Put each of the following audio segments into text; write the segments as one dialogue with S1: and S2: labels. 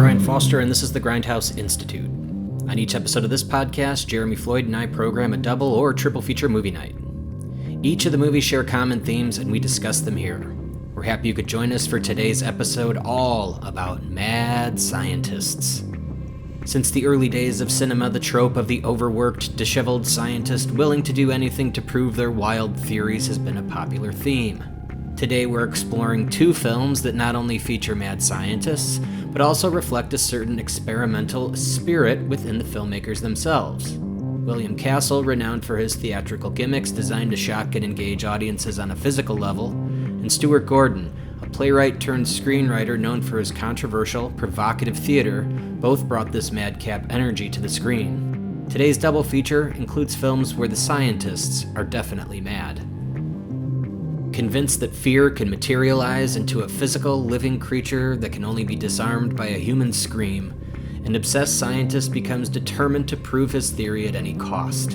S1: Brian Foster, and this is the Grindhouse Institute. On each episode of this podcast, Jeremy Floyd and I program a double or triple feature movie night. Each of the movies share common themes, and we discuss them here. We're happy you could join us for today's episode, all about mad scientists. Since the early days of cinema, the trope of the overworked, disheveled scientist willing to do anything to prove their wild theories has been a popular theme. Today we're exploring two films that not only feature mad scientists, but also reflect a certain experimental spirit within the filmmakers themselves. William Castle, renowned for his theatrical gimmicks designed to shock and engage audiences on a physical level, and Stuart Gordon, a playwright turned screenwriter known for his controversial, provocative theater, both brought this madcap energy to the screen. Today's double feature includes films where the scientists are definitely mad. Convinced that fear can materialize into a physical, living creature that can only be disarmed by a human scream, an obsessed scientist becomes determined to prove his theory at any cost.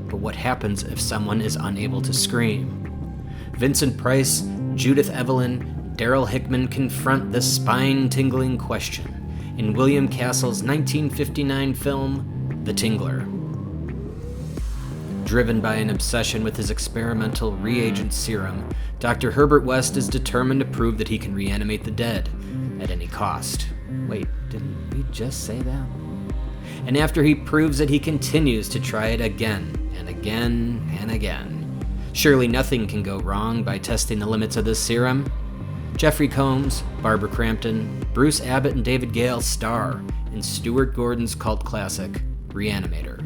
S1: But what happens if someone is unable to scream? Vincent Price, Judith Evelyn, Daryl Hickman confront this spine-tingling question in William Castle's 1959 film, The Tingler. Driven by an obsession with his experimental reagent serum, Dr. Herbert West is determined to prove that he can reanimate the dead at any cost. Wait, didn't we just say that? And after he proves it, he continues to try it again and again and again. Surely nothing can go wrong by testing the limits of this serum. Jeffrey Combs, Barbara Crampton, Bruce Abbott, and David Gale star in Stuart Gordon's cult classic, Re-Animator.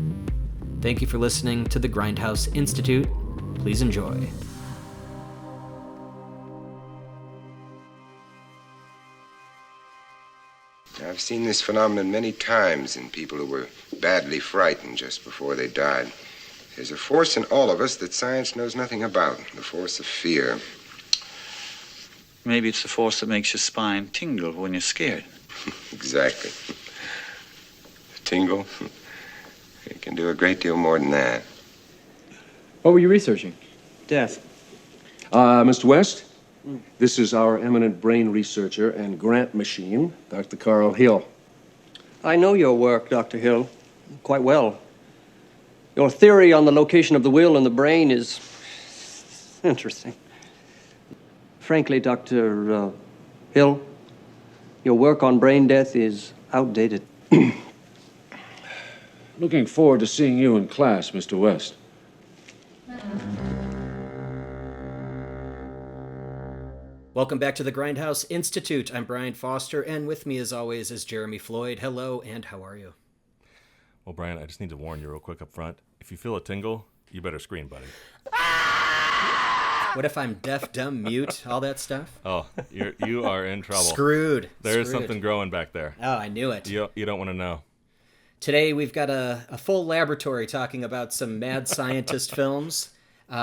S1: Thank you for listening to the Grindhouse Institute. Please enjoy.
S2: I've seen this phenomenon many times in people who were badly frightened just before they died. There's a force in all of us that science knows nothing about, the force of fear.
S3: Maybe it's the force that makes your spine tingle when you're scared.
S2: Exactly. Tingle? It can do a great deal more than that.
S4: What were you researching?
S3: Death.
S5: Mr. West, this is our eminent brain researcher and grant machine, Dr. Carl Hill.
S6: I know your work, Dr. Hill, quite well. Your theory on the location of the will in the brain is interesting. Frankly, Dr. Hill, your work on brain death is outdated.
S5: Looking forward to seeing you in class, Mr. West.
S1: Welcome back to the Grindhouse Institute. I'm Brian Foster, and with me as always is Jeremy Floyd. Hello, and how are you?
S7: Well, Brian, I just need to warn you real quick up front. If you feel a tingle, you better scream, buddy.
S1: What if I'm deaf, dumb, mute, all that stuff?
S7: Oh, you are in trouble.
S1: Screwed.
S7: There's something growing back there.
S1: Oh, I knew it.
S7: You don't want to know.
S1: Today we've got a full laboratory talking about some mad scientist films. We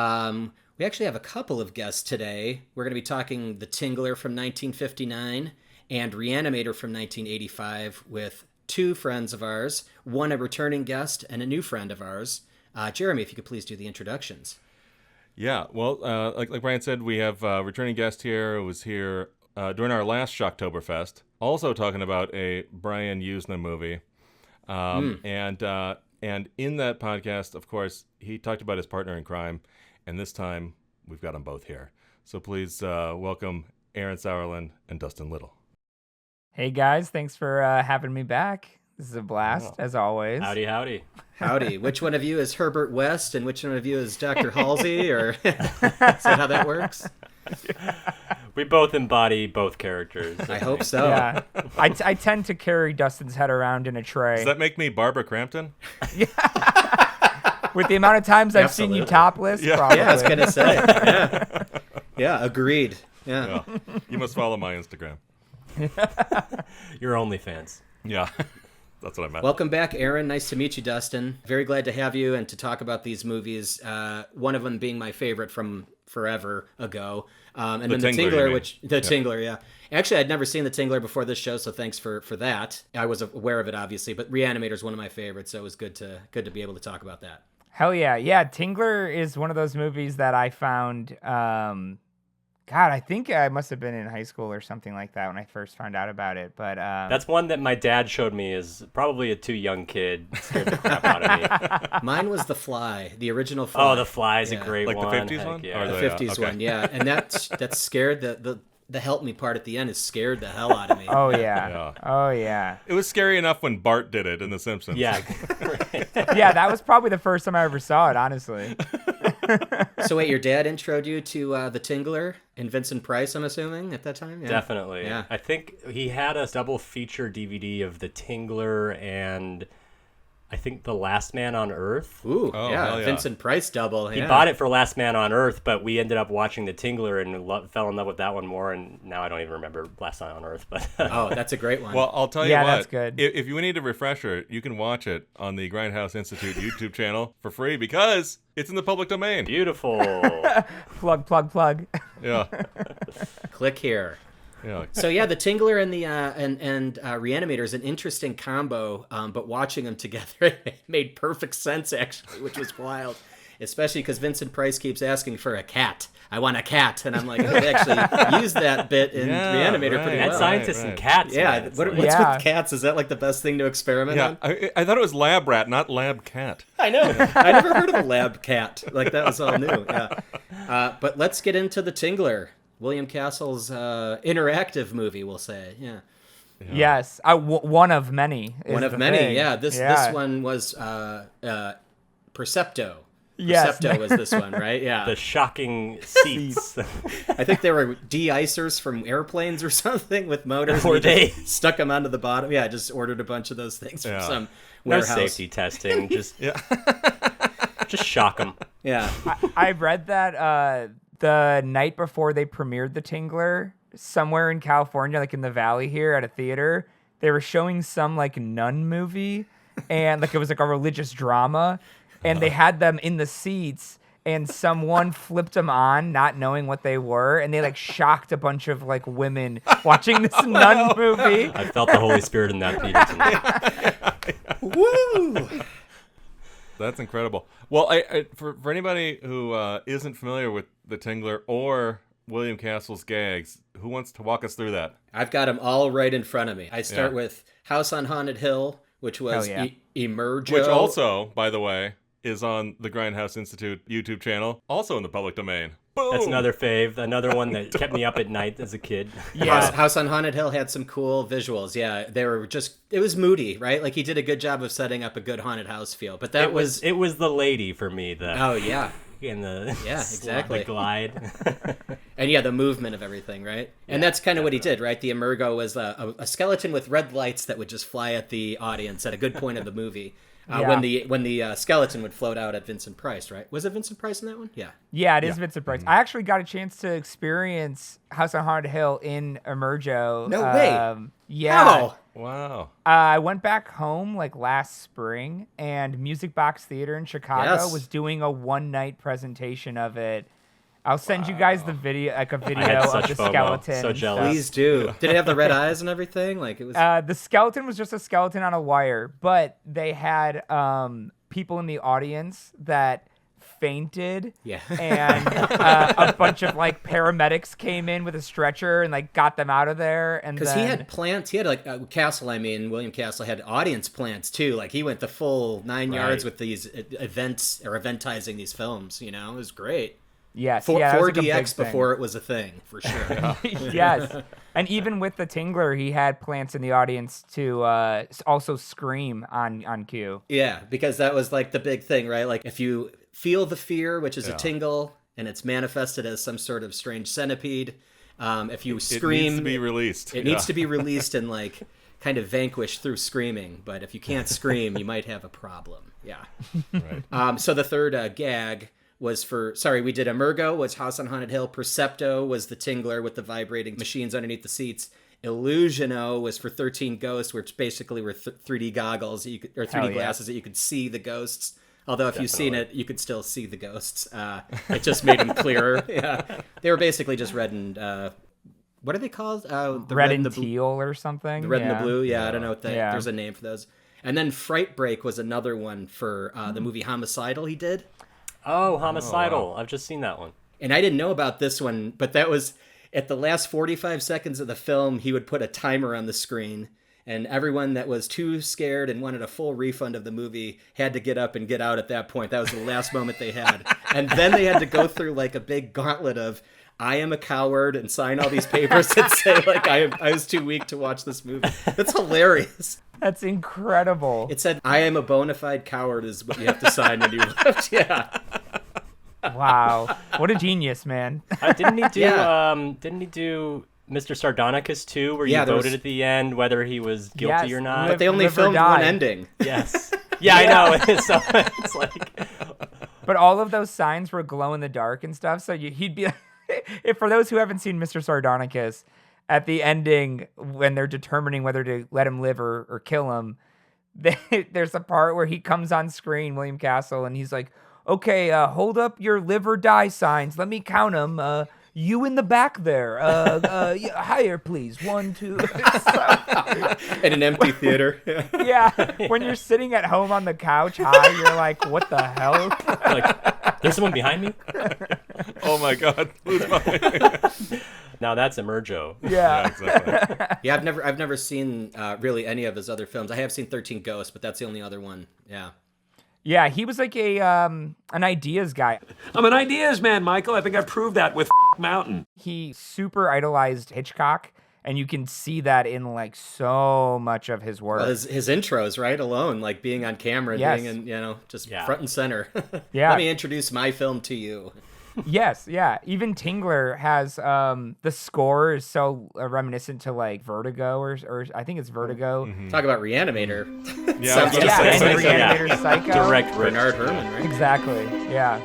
S1: actually have a couple of guests today. We're going to be talking The Tingler from 1959 and Re-Animator from 1985 with two friends of ours, one a returning guest and a new friend of ours. Jeremy, if you could please do the introductions.
S7: Yeah, well, like Brian said, we have a returning guest here who was here during our last Shocktoberfest, also talking about a Brian Usna movie. And in that podcast, of course, he talked about his partner in crime, and this time we've got them both here. So please welcome Aaron Sauerland and Dustin Little.
S8: Hey guys, thanks for having me back. This is a blast, as always.
S9: Howdy, howdy.
S1: Howdy. Which one of you is Herbert West and which one of you is Dr. Halsey? Or is that how that works?
S9: We both embody both characters.
S1: I hope so.
S8: Yeah. I tend to carry Dustin's head around in a tray.
S7: Does that make me Barbara Crampton?
S8: With the amount of times I've seen you topless, probably.
S1: Yeah, I was going to say. Yeah, agreed. Yeah.
S7: You must follow my Instagram.
S9: Your OnlyFans.
S7: Yeah, that's what I meant.
S1: Welcome back, Aaron. Nice to meet you, Dustin. Very glad to have you and to talk about these movies. One of them being my favorite from forever ago. And then The Tingler, Tingler, yeah. Actually, I'd never seen The Tingler before this show, so thanks for that. I was aware of it, obviously, but Re-Animator is one of my favorites, so it was good to be able to talk about that.
S8: Hell yeah. Yeah, Tingler is one of those movies that I found, God, I think I must have been in high school or something like that when I first found out about it. But
S9: That's one that my dad showed me as probably a too young kid. Scared the crap out of me.
S1: Mine was The Fly, the original Fly.
S9: Oh, The Fly is a great
S7: Like
S9: one.
S7: the 50s
S9: Heck
S7: one?
S9: Yeah.
S7: Or
S1: The 50s one, yeah. And that scared the help me part at the end is scared the hell out of me.
S8: oh yeah. Oh yeah.
S7: It was scary enough when Bart did it in The Simpsons.
S9: Yeah.
S8: Yeah, that was probably the first time I ever saw it, honestly.
S1: So wait, your dad introed you to The Tingler and Vincent Price, I'm assuming, at that time? Yeah.
S9: Definitely.
S1: Yeah.
S9: I think he had a double feature DVD of The Tingler and I think The Last Man on Earth.
S1: Ooh,
S7: Oh,
S1: yeah,
S7: hell yeah.
S1: Vincent Price double.
S9: He
S1: yeah.
S9: bought it for Last Man on Earth, but we ended up watching The Tingler and fell in love with that one more. And now I don't even remember Last Man on Earth. But
S1: Oh, that's a great one.
S7: Well, I'll tell you
S8: Yeah,
S7: what.
S8: that's good.
S7: If you need a refresher, you can watch it on the Grindhouse Institute YouTube channel for free because it's in the public domain.
S9: beautiful.
S8: Plug.
S7: Yeah.
S1: Click here.
S7: Yeah.
S1: So yeah, the Tingler and the Re-Animator is an interesting combo, but watching them together it made perfect sense actually, which was wild. Especially because Vincent Price keeps asking for a cat. I want a cat, and I'm like, oh, they actually used that bit in Re-Animator pretty
S7: right.
S1: well.
S9: Scientists and cats.
S1: Yeah,
S9: man. It's
S1: what's
S9: like-
S8: Yeah.
S1: with cats? Is that like the best thing to experiment
S7: Yeah.
S1: on?
S7: I thought it was lab rat, not lab cat.
S1: I know. I never heard of a lab cat. Like that was all new. Yeah. But let's get into the Tingler. William Castle's interactive movie, we'll say. Yeah.
S8: Yes, one of many. is
S1: One of
S8: the
S1: many.
S8: thing.
S1: Yeah. This one was Percepto.
S8: Yes.
S1: Percepto was this one, right? Yeah.
S9: The shocking seats.
S1: I think they were de-icers from airplanes or something with motors.
S9: Were
S1: and he
S9: they?
S1: just stuck them onto the bottom. Yeah, I just ordered a bunch of those things from some
S9: No
S1: warehouse.
S9: safety testing. Just just shock them.
S1: Yeah.
S8: I read that the night before they premiered The Tingler, somewhere in California, like in the Valley here at a theater, they were showing some like nun movie, and like it was like a religious drama, and they had them in the seats, and someone flipped them on, not knowing what they were, and they like shocked a bunch of like women watching this nun movie.
S9: I felt the Holy Spirit in that theater tonight.
S1: Woo!
S7: That's incredible. Well, for anybody who isn't familiar with the Tingler or William Castle's gags, who wants to walk us through that?
S1: I've got them all right in front of me. I start
S7: Yeah.
S1: with House on Haunted Hill, which was
S8: Hell yeah.
S1: Emergo.
S7: Which also, by the way, is on the Grindhouse Institute YouTube channel, also in the public domain. Boom!
S9: That's another fave. Another one that kept me up at night as a kid.
S1: House on Haunted Hill had some cool visuals. Yeah, they were it was moody, right? Like he did a good job of setting up a good haunted house feel. But that
S9: It was the lady for me.
S1: Oh yeah.
S9: In the
S1: exactly.
S9: the glide.
S1: And yeah, the movement of everything, right? And that's kind of what he did, right? The Emergo was a skeleton with red lights that would just fly at the audience at a good point of the movie. When the skeleton would float out at Vincent Price, right? Was it Vincent Price in that one? Yeah.
S8: Yeah, it is Vincent Price. I actually got a chance to experience House on Haunted Hill in Emergo.
S1: No way.
S8: Yeah.
S1: How?
S7: Wow.
S8: I went back home like last spring, and Music Box Theater in Chicago
S1: Yes.
S8: was doing a one-night presentation of it. I'll send you guys the video, like a video
S9: had
S8: of
S9: such
S8: the
S9: FOMO.
S8: skeleton.
S9: So
S8: and
S9: jealous.
S8: stuff.
S1: Please do. Did it have the red eyes and everything? Like it was.
S8: The skeleton was just a skeleton on a wire, but they had people in the audience that fainted.
S1: Yeah.
S8: And a bunch of like paramedics came in with a stretcher and like got them out of there. And
S1: Because
S8: then
S1: he had plants. He had like William Castle had audience plants too. Like he went the full 9 yards with these events or eventizing these films. You know, it was great.
S8: yes, yeah, that was, like, a big
S1: 4DX
S8: thing.
S1: before it was a thing, for sure.
S8: Yes. And even with the Tingler, he had plants in the audience to also scream on cue.
S1: Yeah, because that was like the big thing, right? Like if you feel the fear, which is a tingle, and it's manifested as some sort of strange centipede, if you scream...
S7: It needs to be released.
S1: It needs to be released and like kind of vanquished through screaming. But if you can't scream, you might have a problem. Yeah.
S7: Right.
S1: So the third gag was we did Emergo, was House on Haunted Hill. Percepto was the Tingler with the vibrating machines underneath the seats. Illusiono was for 13 Ghosts, which basically were 3D goggles, or 3D glasses that you could see the ghosts. Although if you've seen it, you could still see the ghosts. It just made them clearer. Yeah, they were basically just red and what are they called? The
S8: red and teal or something.
S1: The red and the blue. Yeah, I don't know what
S8: Yeah.
S1: there's a name for those. And then Fright Break was another one for the movie Homicidal he did.
S9: Oh, Homicidal. I've just seen that one.
S1: And I didn't know about this one, but that was at the last 45 seconds of the film, he would put a timer on the screen. And everyone that was too scared and wanted a full refund of the movie had to get up and get out at that point. That was the last moment they had. And then they had to go through like a big gauntlet of, I am a coward, and sign all these papers that say like I was too weak to watch this movie. That's hilarious.
S8: That's incredible.
S1: It said, I am a bona fide coward is what you have to sign when you left. Yeah.
S8: Wow. What a genius, man.
S9: Didn't he do Mr. Sardonicus too, where you voted at the end whether he was guilty or not?
S1: But they only filmed one ending.
S9: Yes. Yeah, I know. So it's like...
S8: But all of those signs were glow in the dark and stuff, so he'd be... If for those who haven't seen Mr. Sardonicus, at the ending, when they're determining whether to let him live or kill him, there's a part where he comes on screen, William Castle, and he's like, okay, hold up your live or die signs. Let me count them. You in the back there. Higher, please. 1, 2.
S1: In an empty theater.
S8: Yeah. When you're sitting at home on the couch high, you're like, what the hell?
S9: Like, there's someone behind me?
S7: Oh my God. Who's behind me?
S9: Now that's Emerjo.
S8: Yeah.
S7: Exactly.
S1: Yeah, I've never seen really any of his other films. I have seen 13 Ghosts, but that's the only other one. Yeah.
S8: Yeah, he was like an ideas guy.
S10: I'm an ideas man, Michael. I think I've proved that with Mountain.
S8: He super idolized Hitchcock, and you can see that in like so much of his work.
S1: Well, his intros, right, alone, like being on camera, being in, just front and center.
S8: Yeah.
S1: Let me introduce my film to you.
S8: Yes, yeah. Even Tingler has the score is so reminiscent to like Vertigo or I think it's Vertigo.
S1: Mm-hmm. Talk about Re-Animator.
S7: Yeah,
S8: and Re-Animator Psycho.
S9: Direct
S1: Bernard Herrmann, right?
S8: Exactly. Yeah.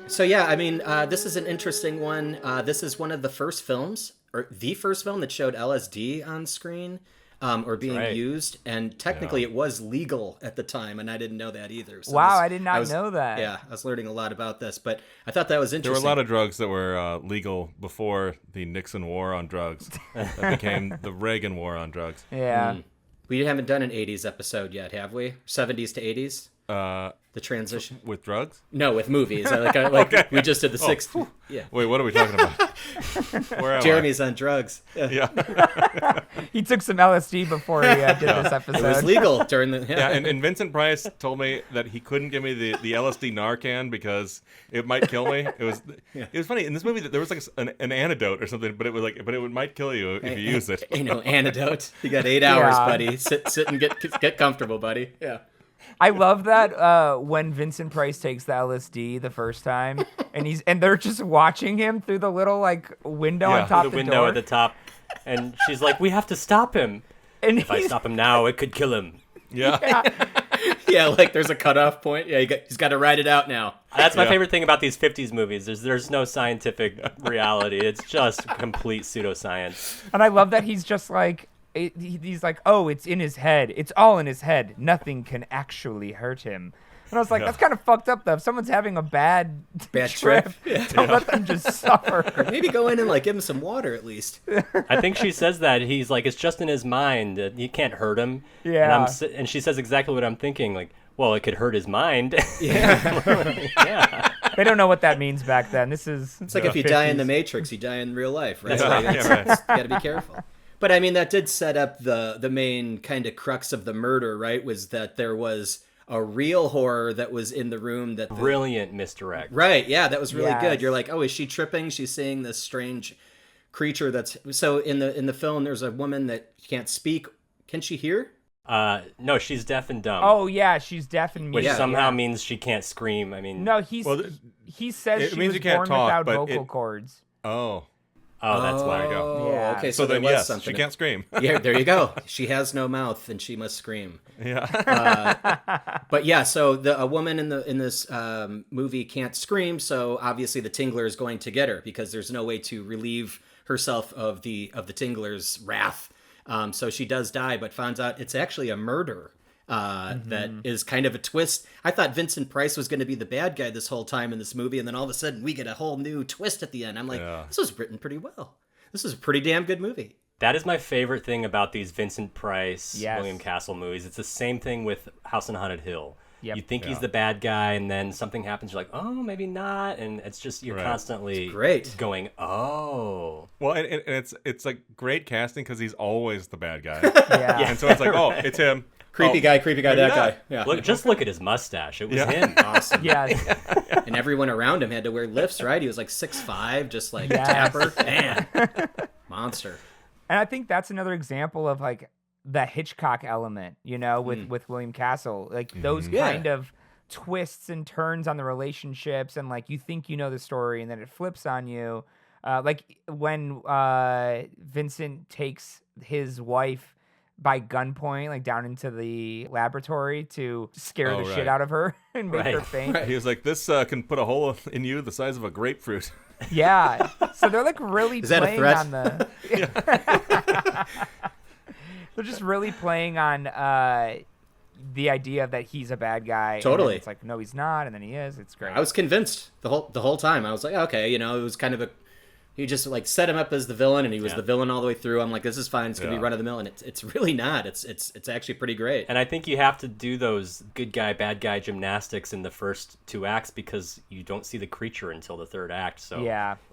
S1: So yeah, I mean, this is an interesting one. This is one of the first films, or the first film that showed LSD on screen. Or being used, and technically it was legal at the time, and I didn't know that either. So
S8: wow, I did not know that.
S1: Yeah, I was learning a lot about this, but I thought that was interesting.
S7: There were a lot of drugs that were legal before the Nixon war on drugs. That became the Reagan war on drugs.
S8: Yeah.
S1: We haven't done an 80s episode yet, have we? 70s to 80s? The transition?
S7: With drugs?
S1: No, with movies. Okay. We just did the 60s. Yeah.
S7: Wait, what are we talking about? Where am
S1: Jeremy's on drugs.
S7: Yeah.
S8: He took some LSD before he did this episode.
S1: It was legal during the...
S7: Yeah, and Vincent Price told me that he couldn't give me the LSD Narcan because it might kill me. It was funny. In this movie, there was like an antidote or something, but it might kill you if you use it.
S1: Antidote. You got 8 hours, buddy. Sit and get comfortable, buddy. Yeah.
S8: I love that when Vincent Price takes the LSD the first time, and they're just watching him through the little like window on top of the
S9: window
S8: door.
S9: at the top, and she's like, "We have to stop him.
S8: And
S9: if I stop him now, it could kill him."
S7: Yeah.
S1: Yeah, like there's a cutoff point. Yeah, he's got to ride it out now.
S9: That's my favorite thing about these 50s movies. There's no scientific reality. It's just complete pseudoscience.
S8: And I love that he's just like. He's like, oh, it's in his head. It's all in his head. Nothing can actually hurt him. And I was like, that's kind of fucked up, though. If someone's having a bad trip, don't let them just suffer.
S1: Or maybe go in and like give him some water at least.
S9: I think she says that he's like, it's just in his mind. You can't hurt him.
S8: Yeah.
S9: And she says exactly what I'm thinking. Like, well, it could hurt his mind.
S1: Yeah.
S9: Yeah.
S8: They don't know what that means back then. It's
S1: like if you 50s. Die in the Matrix, you die in real life, right?
S7: Right.
S1: Got to be careful. But I mean, that did set up the main kind of crux of the murder, right? Was that there was a real horror that was in the room that...
S9: Brilliant misdirect.
S1: Right, yeah, that was really good. You're like, oh, is she tripping? She's seeing this strange creature that's... So in the film, there's a woman that can't speak. Can she hear?
S9: No, she's deaf and dumb.
S8: Oh, yeah, she's deaf and mute.
S9: Which somehow means she can't scream. I mean...
S8: No, he says she was born without vocal cords.
S9: Oh, that's why.
S1: There you go.
S8: Yeah.
S1: Okay,
S7: so
S1: there
S7: then
S1: was something.
S7: She can't scream.
S1: Yeah, there you go. She has no mouth and she must scream.
S7: Yeah.
S1: But yeah, so a woman in this movie can't scream, so obviously the Tingler is going to get her because there's no way to relieve herself of the Tingler's wrath. So she does die, but finds out it's actually a murder. That is kind of a twist. I thought Vincent Price was going to be the bad guy this whole time in this movie, and then all of a sudden we get a whole new twist at the end. I'm like, This was written pretty well. This is a pretty damn good movie.
S9: That is my favorite thing about these Vincent Price, William Castle movies. It's the same thing with House on Haunted Hill.
S8: Yep.
S9: You think he's the bad guy, and then something happens. You're like, oh, maybe not, and it's just you're constantly going, oh.
S7: Well, and it's like great casting because he's always the bad guy.
S8: Yeah.
S7: And so it's like, oh, it's him.
S1: Creepy guy, that guy. Yeah.
S9: Look at his mustache. It was him.
S1: Awesome.
S8: Yeah.
S1: And everyone around him had to wear lifts, right? He was like 6'5", just like dapper. Man. Monster.
S8: And I think that's another example of like the Hitchcock element, with William Castle. Like those kind of twists and turns on the relationships, and like you think you know the story and then it flips on you. Like when Vincent takes his wife by gunpoint, like down into the laboratory to scare the shit out of her and make her faint.
S7: He was like, "This can put a hole in you the size of a grapefruit."
S8: Yeah. So they're like really playing on the. They're just really playing on the idea that he's a bad guy.
S1: Totally.
S8: And it's like, no, he's not, and then he is. It's great.
S1: I was convinced the whole time. I was like, okay, it was kind of he just like set him up as the villain, and he was the villain all the way through. I'm like, this is fine. It's gonna be run of the mill, and it's really not. It's actually pretty great.
S9: And I think you have to do those good guy bad guy gymnastics in the first 2 acts because you don't see the creature until the 3rd act. So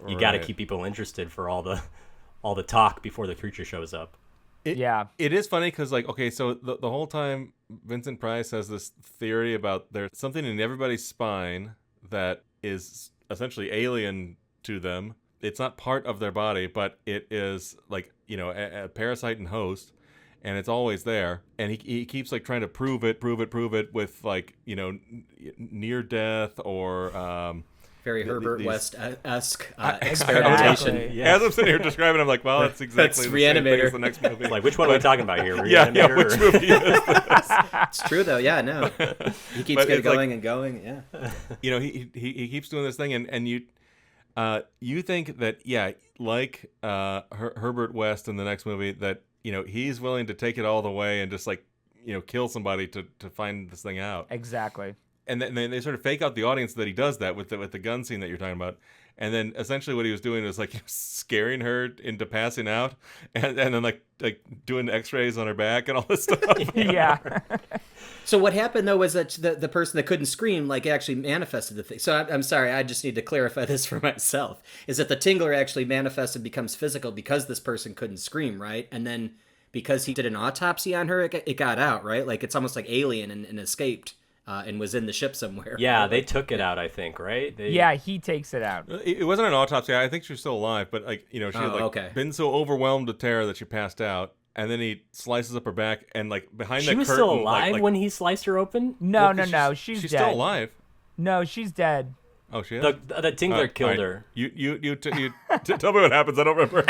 S9: you got to keep people interested for all the talk before the creature shows up.
S7: It is funny because, like, okay, so the whole time Vincent Price has this theory about there's something in everybody's spine that is essentially alien to them. It's not part of their body, but it is like, a parasite and host, and it's always there. And he keeps like trying to prove it with like, near death or
S1: very Herbert West-esque experimentation.
S7: Yeah. As I'm sitting here describing, I'm like, well, that's exactly the
S1: Re-Animator.
S7: same thing as the next movie.
S9: Like, which one are we talking about here? Re-Animator?
S7: Which movie is this?
S1: It's true, though. Yeah, no. He keeps going and going, yeah.
S7: He keeps doing this thing, and you think that, like Herbert West in the next movie, that, he's willing to take it all the way and just, like, kill somebody to find this thing out.
S8: Exactly.
S7: And then they sort of fake out the audience that he does that with the gun scene that you're talking about. And then essentially what he was doing was like scaring her into passing out, and then like doing X-rays on her back and all this stuff.
S8: Yeah.
S1: So what happened though was that the person that couldn't scream like actually manifested the thing. So I'm sorry, I just need to clarify this for myself. Is that the Tingler actually manifested, becomes physical because this person couldn't scream, right? And then because he did an autopsy on her, it got out, right? Like it's almost like Alien and escaped. And was in the ship somewhere.
S9: Yeah, they took it out, I think, right?
S8: Yeah, he takes it out.
S7: It wasn't an autopsy. I think she was still alive, but like she had been so overwhelmed with terror that she passed out, and then he slices up her back, and like behind the curtain.
S9: She was still alive when he sliced her open?
S8: No, she's dead.
S7: Still alive.
S8: No, she's dead.
S7: Oh, she is?
S9: The Tingler killed her.
S7: You tell me what happens. I don't remember.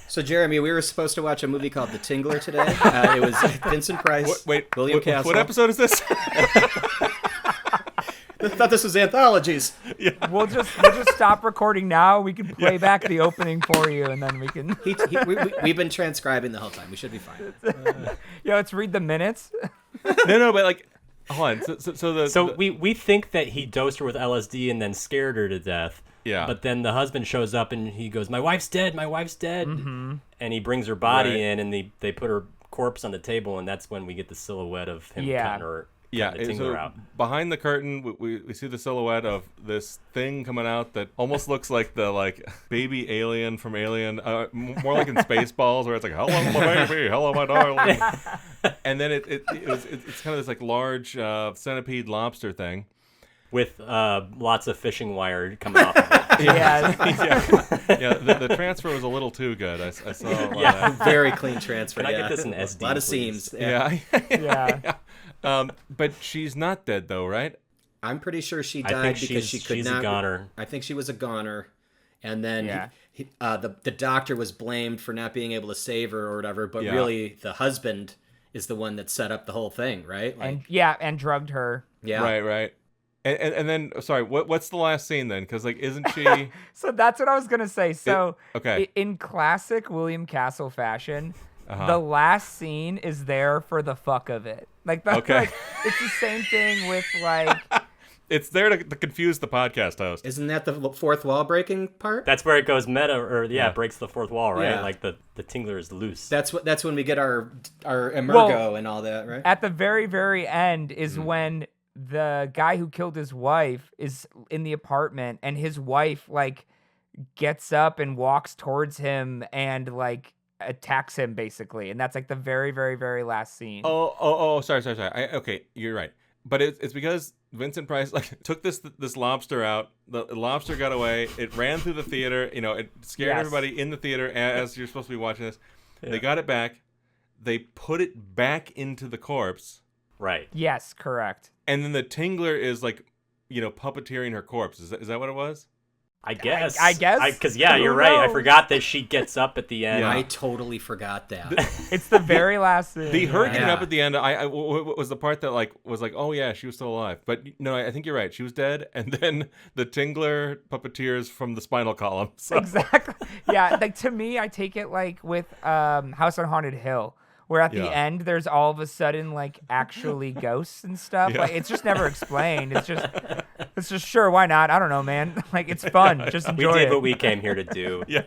S1: So, Jeremy, we were supposed to watch a movie called The Tingler today. It was Vincent Price, William Castle.
S7: What episode is this?
S1: I thought this was anthologies.
S8: Yeah. We'll just stop recording now. We can play back the opening for you, and then we can.
S1: We've been transcribing the whole time. We should be fine.
S8: Let's read the minutes.
S7: No, but like, hold on.
S9: So we think that he dosed her with LSD and then scared her to death.
S7: Yeah.
S9: But then the husband shows up and he goes, "My wife's dead. My wife's dead."
S8: Mm-hmm.
S9: And he brings her body in, and they put her corpse on the table, and that's when we get the silhouette of him cutting her.
S7: Yeah, so
S9: out.
S7: Behind the curtain, we see the silhouette of this thing coming out that almost looks like the baby alien from Alien, more like in Spaceballs, where it's like, "Hello, my baby, hello, my darling," and then it's kind of this like large centipede lobster thing
S9: with lots of fishing wire coming off of it.
S8: Yeah,
S7: the transfer was a little too good. I saw a lot of that.
S1: Very clean transfer.
S9: Can I get this in SD?
S1: A lot of
S9: please?
S1: seams.
S8: Yeah.
S7: But she's not dead though, right?
S1: I'm pretty sure she died because she could not.
S9: She's a goner.
S1: I think she was a goner, and then the doctor was blamed for not being able to save her or whatever. But really, the husband is the one that set up the whole thing, right?
S8: And drugged her.
S1: Yeah,
S7: right. And then, sorry, what's the last scene then? Because isn't she?
S8: So that's what I was gonna say. So
S7: okay,
S8: in classic William Castle fashion. The last scene is there for the fuck of it. Like that's it's the same thing with like.
S7: It's there to confuse the podcast host.
S1: Isn't that the fourth wall breaking part?
S9: That's where it goes meta, or it breaks the fourth wall, right? Yeah. Like the Tingler is loose.
S1: That's when we get our emergo and all that, right?
S8: At the very, very end is when the guy who killed his wife is in the apartment, and his wife like gets up and walks towards him and like attacks him basically, and that's like the very, very, very last scene.
S7: Sorry. Okay, you're right, but it's because Vincent Price like took this lobster out. The lobster got away. It ran through the theater. It scared everybody in the theater as you're supposed to be watching this. Yeah. They got it back. They put it back into the corpse.
S9: Right.
S8: Yes, correct.
S7: And then the Tingler is like, puppeteering her corpse. Is that what it was?
S9: I guess.
S8: I guess.
S9: Because you're right. I forgot that she gets up at the end.
S1: Yeah. I totally forgot that.
S8: It's the very last scene.
S7: Her getting up at the end, I was the part that was like, oh yeah, she was still alive. But no, I think you're right. She was dead, and then the Tingler puppeteers from the spinal column. So.
S8: Exactly. Yeah. Like to me, I take it like with House on Haunted Hill, where at the end there's all of a sudden like actually ghosts and stuff. Yeah. Like it's just never explained. It's just sure, why not? I don't know, man. Like it's fun. Just enjoy it.
S9: We did what we came here to do.
S7: Yeah.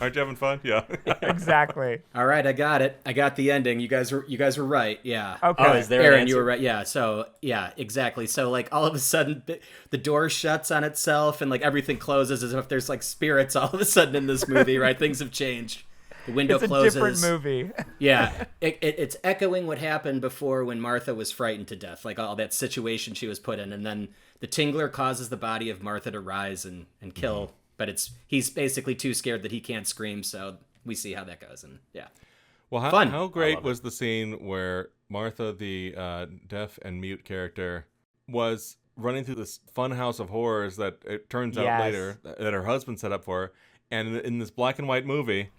S7: Aren't you having fun? Yeah.
S8: Exactly.
S1: All right, I got it. I got the ending. You guys were right. Yeah.
S8: Okay.
S9: Oh, is there
S1: Aaron,
S9: an answer?
S1: you were right. Yeah. So yeah, exactly. So like all of a sudden the door shuts on itself and like everything closes as if there's like spirits all of a sudden in this movie, right? Things have changed. The window closes.
S8: It's a different movie.
S1: Yeah. It's echoing what happened before when Martha was frightened to death, like all that situation she was put in. And then the Tingler causes the body of Martha to rise and kill. Mm-hmm. But he's basically too scared that he can't scream. So we see how that goes. And yeah.
S7: Well, how great was the scene where Martha, the deaf and mute character, was running through this fun house of horrors that it turns out later that her husband set up for her. And in this black and white movie,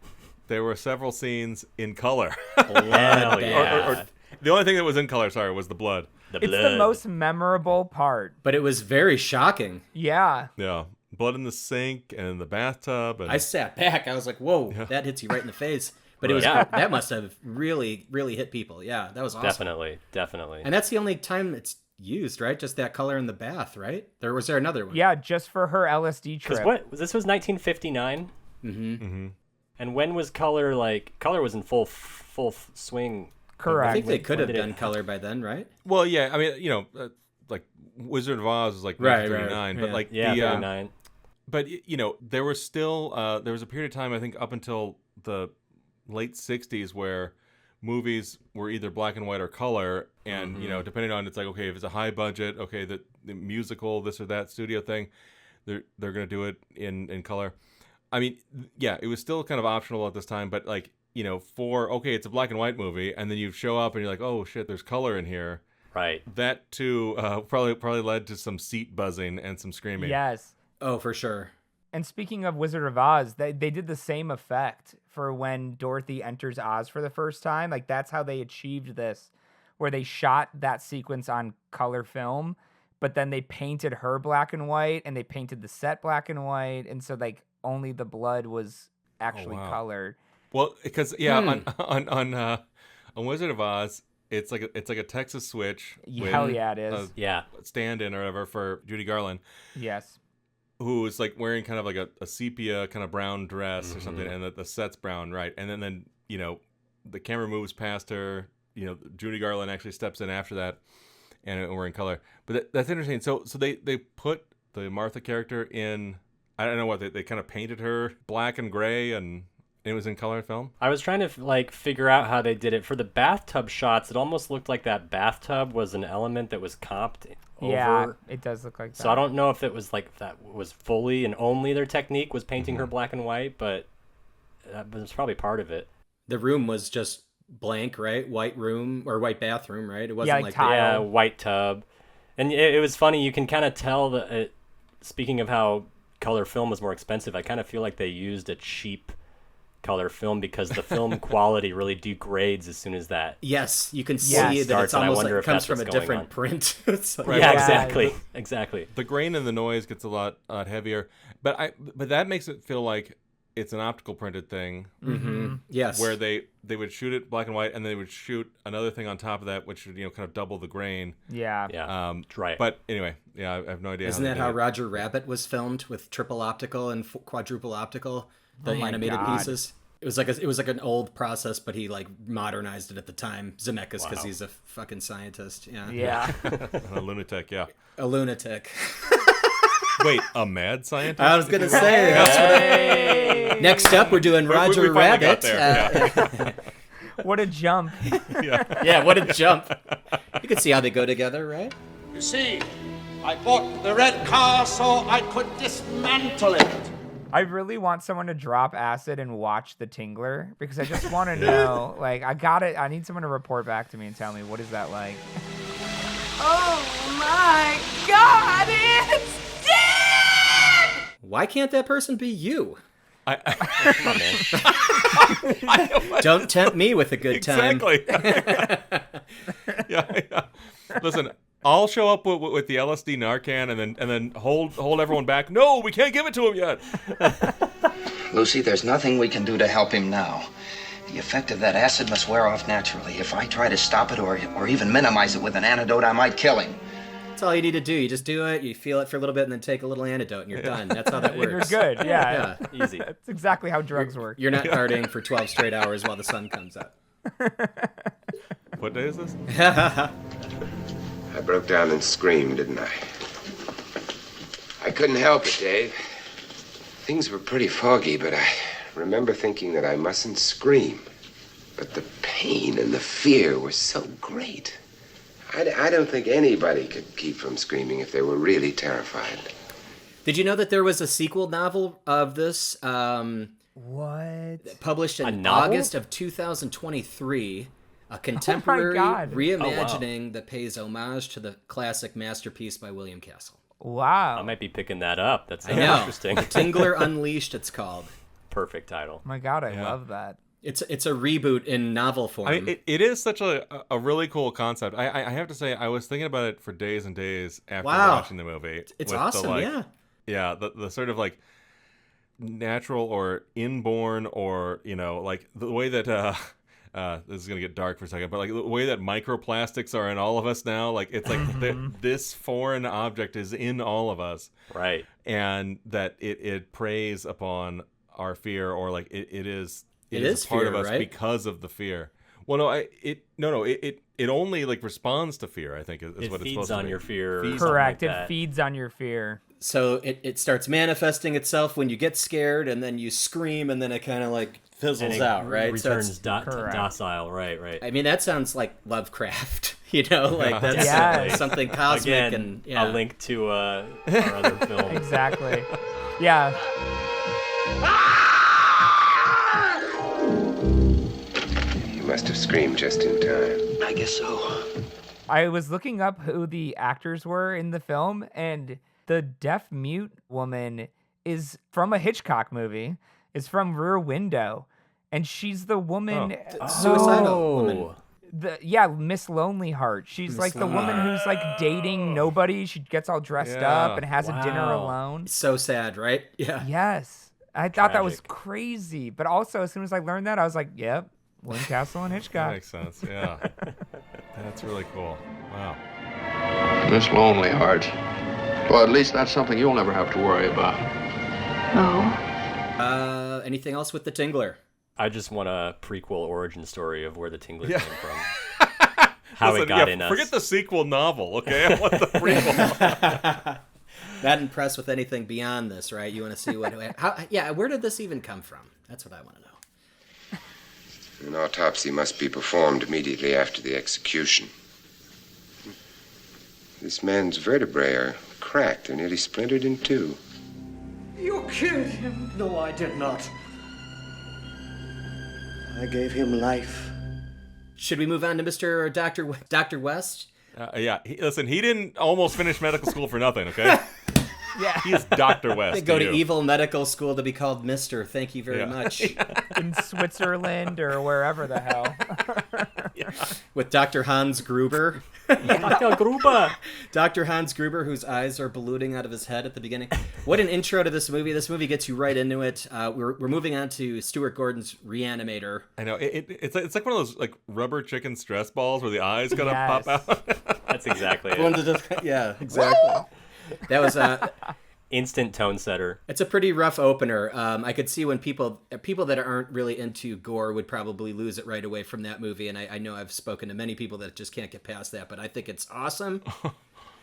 S7: there were several scenes in color.
S1: Blood
S7: or the only thing that was in color, was the blood.
S8: It's the most memorable part.
S1: But it was very shocking.
S8: Yeah.
S7: Yeah. Blood in the sink and in the bathtub. And...
S1: I sat back. I was like, whoa, that hits you right in the face. But it was that must have really, really hit people. Yeah, that was awesome.
S9: Definitely.
S1: And that's the only time it's used, right? Just that color in the bath, right? Was there another one?
S8: Yeah, just for her LSD trip.
S9: Because this was 1959?
S1: Mm-hmm. Mm-hmm.
S9: And when was color, color was in full swing.
S8: Correct.
S1: I think they could have done color by then, right?
S7: Well, yeah. I mean, like Wizard of Oz was like 1939, but like
S9: 39.
S7: But there was still there was a period of time, I think, up until the late 60s where movies were either black and white or color, and depending on, it's like, okay, if it's a high budget, okay, the musical, this or that studio thing, they're gonna do it in color. I mean, yeah, it was still kind of optional at this time, but like, it's a black and white movie, and then you show up and you're like, oh shit, there's color in here.
S9: Right.
S7: That too probably led to some seat buzzing and some screaming.
S8: Yes.
S1: Oh, for sure.
S8: And speaking of Wizard of Oz, they did the same effect for when Dorothy enters Oz for the first time. Like that's how they achieved this, where they shot that sequence on color film, but then they painted her black and white, and they painted the set black and white, and so like only the blood was actually colored.
S7: Well, because on Wizard of Oz, it's like a Texas switch.
S8: Hell yeah, it is.
S7: Stand-in or whatever for Judy Garland.
S8: Yes.
S7: Who is like wearing kind of like a sepia kind of brown dress or something, and the set's brown, right? And then the camera moves past her. Judy Garland actually steps in after that, and we're in color. But that's interesting. So they put the Martha character in. I don't know what they kind of painted her black and gray, and it was in color film.
S9: I was trying to figure out how they did it for the bathtub shots. It almost looked like that bathtub was an element that was comped over.
S8: Yeah, it does look like that.
S9: So I don't know if it was like that was fully and only their technique was painting her black and white, but that was probably part of it.
S1: The room was just blank, right? White room or white bathroom, right? It wasn't like
S8: tile.
S9: White tub. And it was funny. You can kind of tell that. Speaking of how color film was more expensive, I kind of feel like they used a cheap color film because the film quality really degrades as soon as that.
S1: Yes, you can see that it's almost like it comes from a different print.
S9: Right. Yeah, exactly.
S7: The grain and the noise gets a lot heavier, but that makes it feel like it's an optical printed thing.
S1: Mm-hmm. Yes,
S7: where they would shoot it black and white, and they would shoot another thing on top of that, which would kind of double the grain.
S8: Yeah.
S9: Right.
S7: But anyway, I have no idea.
S1: Isn't that how Roger Rabbit was filmed with triple optical and quadruple optical? The animated pieces. It was like an old process, but he like modernized it at the time. Zemeckis, because he's a fucking scientist. Yeah.
S7: A lunatic. Yeah.
S1: A lunatic.
S7: Wait, a mad scientist?
S1: I was gonna say. That's next up, we're doing Roger Rabbit.
S8: What a jump!
S1: Yeah, what a jump! You can see how they go together, right?
S11: You see, I bought the red car so I could dismantle it.
S8: I really want someone to drop acid and watch The Tingler, because I just want to know. Like, I need someone to report back to me and tell me, what is that like?
S12: Oh my God! It's dead!
S1: Why can't that person be you? Don't tempt me with a good time.
S7: Exactly. yeah. Listen, I'll show up with the LSD Narcan and then hold everyone back. No, we can't give it to him yet.
S13: Lucy, there's nothing we can do to help him now. The effect of that acid must wear off naturally. If I try to stop it or even minimize it with an antidote, I might kill him.
S1: That's all you need to do. You just do it, you feel it for a little bit, and then take a little antidote, and you're done. That's how that works.
S8: You're good, yeah.
S1: Easy.
S8: That's exactly how drugs work.
S1: You're not partying for 12 straight hours while the sun comes up.
S7: What day is this?
S2: I broke down and screamed, didn't I? I couldn't help it, Dave. Things were pretty foggy, but I remember thinking that I mustn't scream. But the pain and the fear were so great. I don't think anybody could keep from screaming if they were really terrified.
S1: Did you know that there was a sequel novel of this?
S8: What?
S1: Published in August of 2023. A contemporary reimagining that pays homage to the classic masterpiece by William Castle.
S8: Wow.
S9: I might be picking that up. That's
S1: interesting. Tingler Unleashed, it's called.
S9: Perfect title.
S8: My God, I love that.
S1: It's a reboot in novel form.
S7: I mean, it is such a really cool concept. I have to say, I was thinking about it for days and days after watching the movie.
S1: It's awesome,
S7: Yeah, the sort of like natural or inborn or, like the way that, this is going to get dark for a second, but like the way that microplastics are in all of us now, like it's like this foreign object is in all of us.
S9: Right.
S7: And that it preys upon our fear, or like it is a part
S1: fear,
S7: of us
S1: right?
S7: because of the fear. Well, no, it only like responds to fear, I think is what it's supposed to be.
S9: It feeds on your fear.
S8: Correct. It feeds on your fear.
S1: So it starts manifesting itself when you get scared, and then you scream, and then it kind of like fizzles out, right?
S9: Returns docile, right.
S1: I mean, that sounds like Lovecraft, like that's something cosmic.
S9: Again,
S1: and
S9: a link to our other film.
S8: Exactly. Yeah.
S2: You must have screamed just in time.
S13: I guess so.
S8: I was looking up who the actors were in the film, and the deaf-mute woman is from a Hitchcock movie. Is from Rear Window, and she's the woman...
S1: Suicidal woman.
S8: Miss Lonely Heart. She's like the woman who's like dating nobody. She gets all dressed up and has a dinner alone.
S1: So sad, right? Yeah.
S8: Yes. I thought that was crazy. But also, as soon as I learned that, I was like, yep, William Castle and Hitchcock.
S7: That makes sense, yeah. That's really cool. Wow.
S14: Miss Lonely Heart. Well, at least that's something you'll never have to worry about.
S12: No.
S1: Anything else with the Tingler?
S9: I just want a prequel origin story of where the Tingler came from. How it got in us.
S7: Forget the sequel novel, okay? I want the prequel.
S1: Not impressed with anything beyond this, right? You want to see where did this even come from? That's what I want to know.
S2: An autopsy must be performed immediately after the execution. This man's vertebrae are cracked. They're nearly splintered in two.
S11: You killed him. No, I did not. I gave him life.
S1: Should we move on to Mr. Dr. West?
S7: Listen, he didn't almost finish medical school for nothing, okay?
S8: Yeah.
S7: He is Dr. West.
S1: They go to evil medical school to be called Mr. Thank you very much.
S8: In Switzerland or wherever the hell.
S1: With Dr. Hans Gruber.
S9: Dr. Gruber.
S1: Dr. Hans Gruber, whose eyes are ballooning out of his head at the beginning. What an intro to this movie. This movie gets you right into it. We're moving on to Stuart Gordon's Re-Animator.
S7: I know. It's like one of those like rubber chicken stress balls where the eyes gotta pop out.
S9: That's exactly it.
S1: Yeah, exactly. That was
S9: instant tone setter.
S1: It's a pretty rough opener. I could see when people that aren't really into gore would probably lose it right away from that movie, and I know I've spoken to many people that just can't get past that, but I think it's awesome.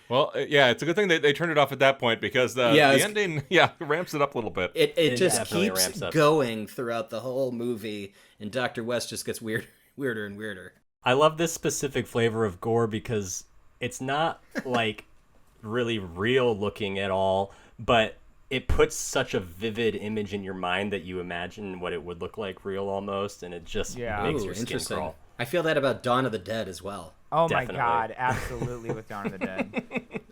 S7: Well, yeah, it's a good thing they turned it off at that point, because the ending, ramps it up a little bit.
S1: It just keeps going throughout the whole movie, and Dr. West just gets weirder and weirder.
S9: I love this specific flavor of gore because it's not like really real looking at all, but it puts such a vivid image in your mind that you imagine what it would look like real almost, and it just makes your skin crawl.
S1: I feel that about Dawn of the Dead as well.
S8: Oh Definitely. My God, absolutely with Dawn of the Dead.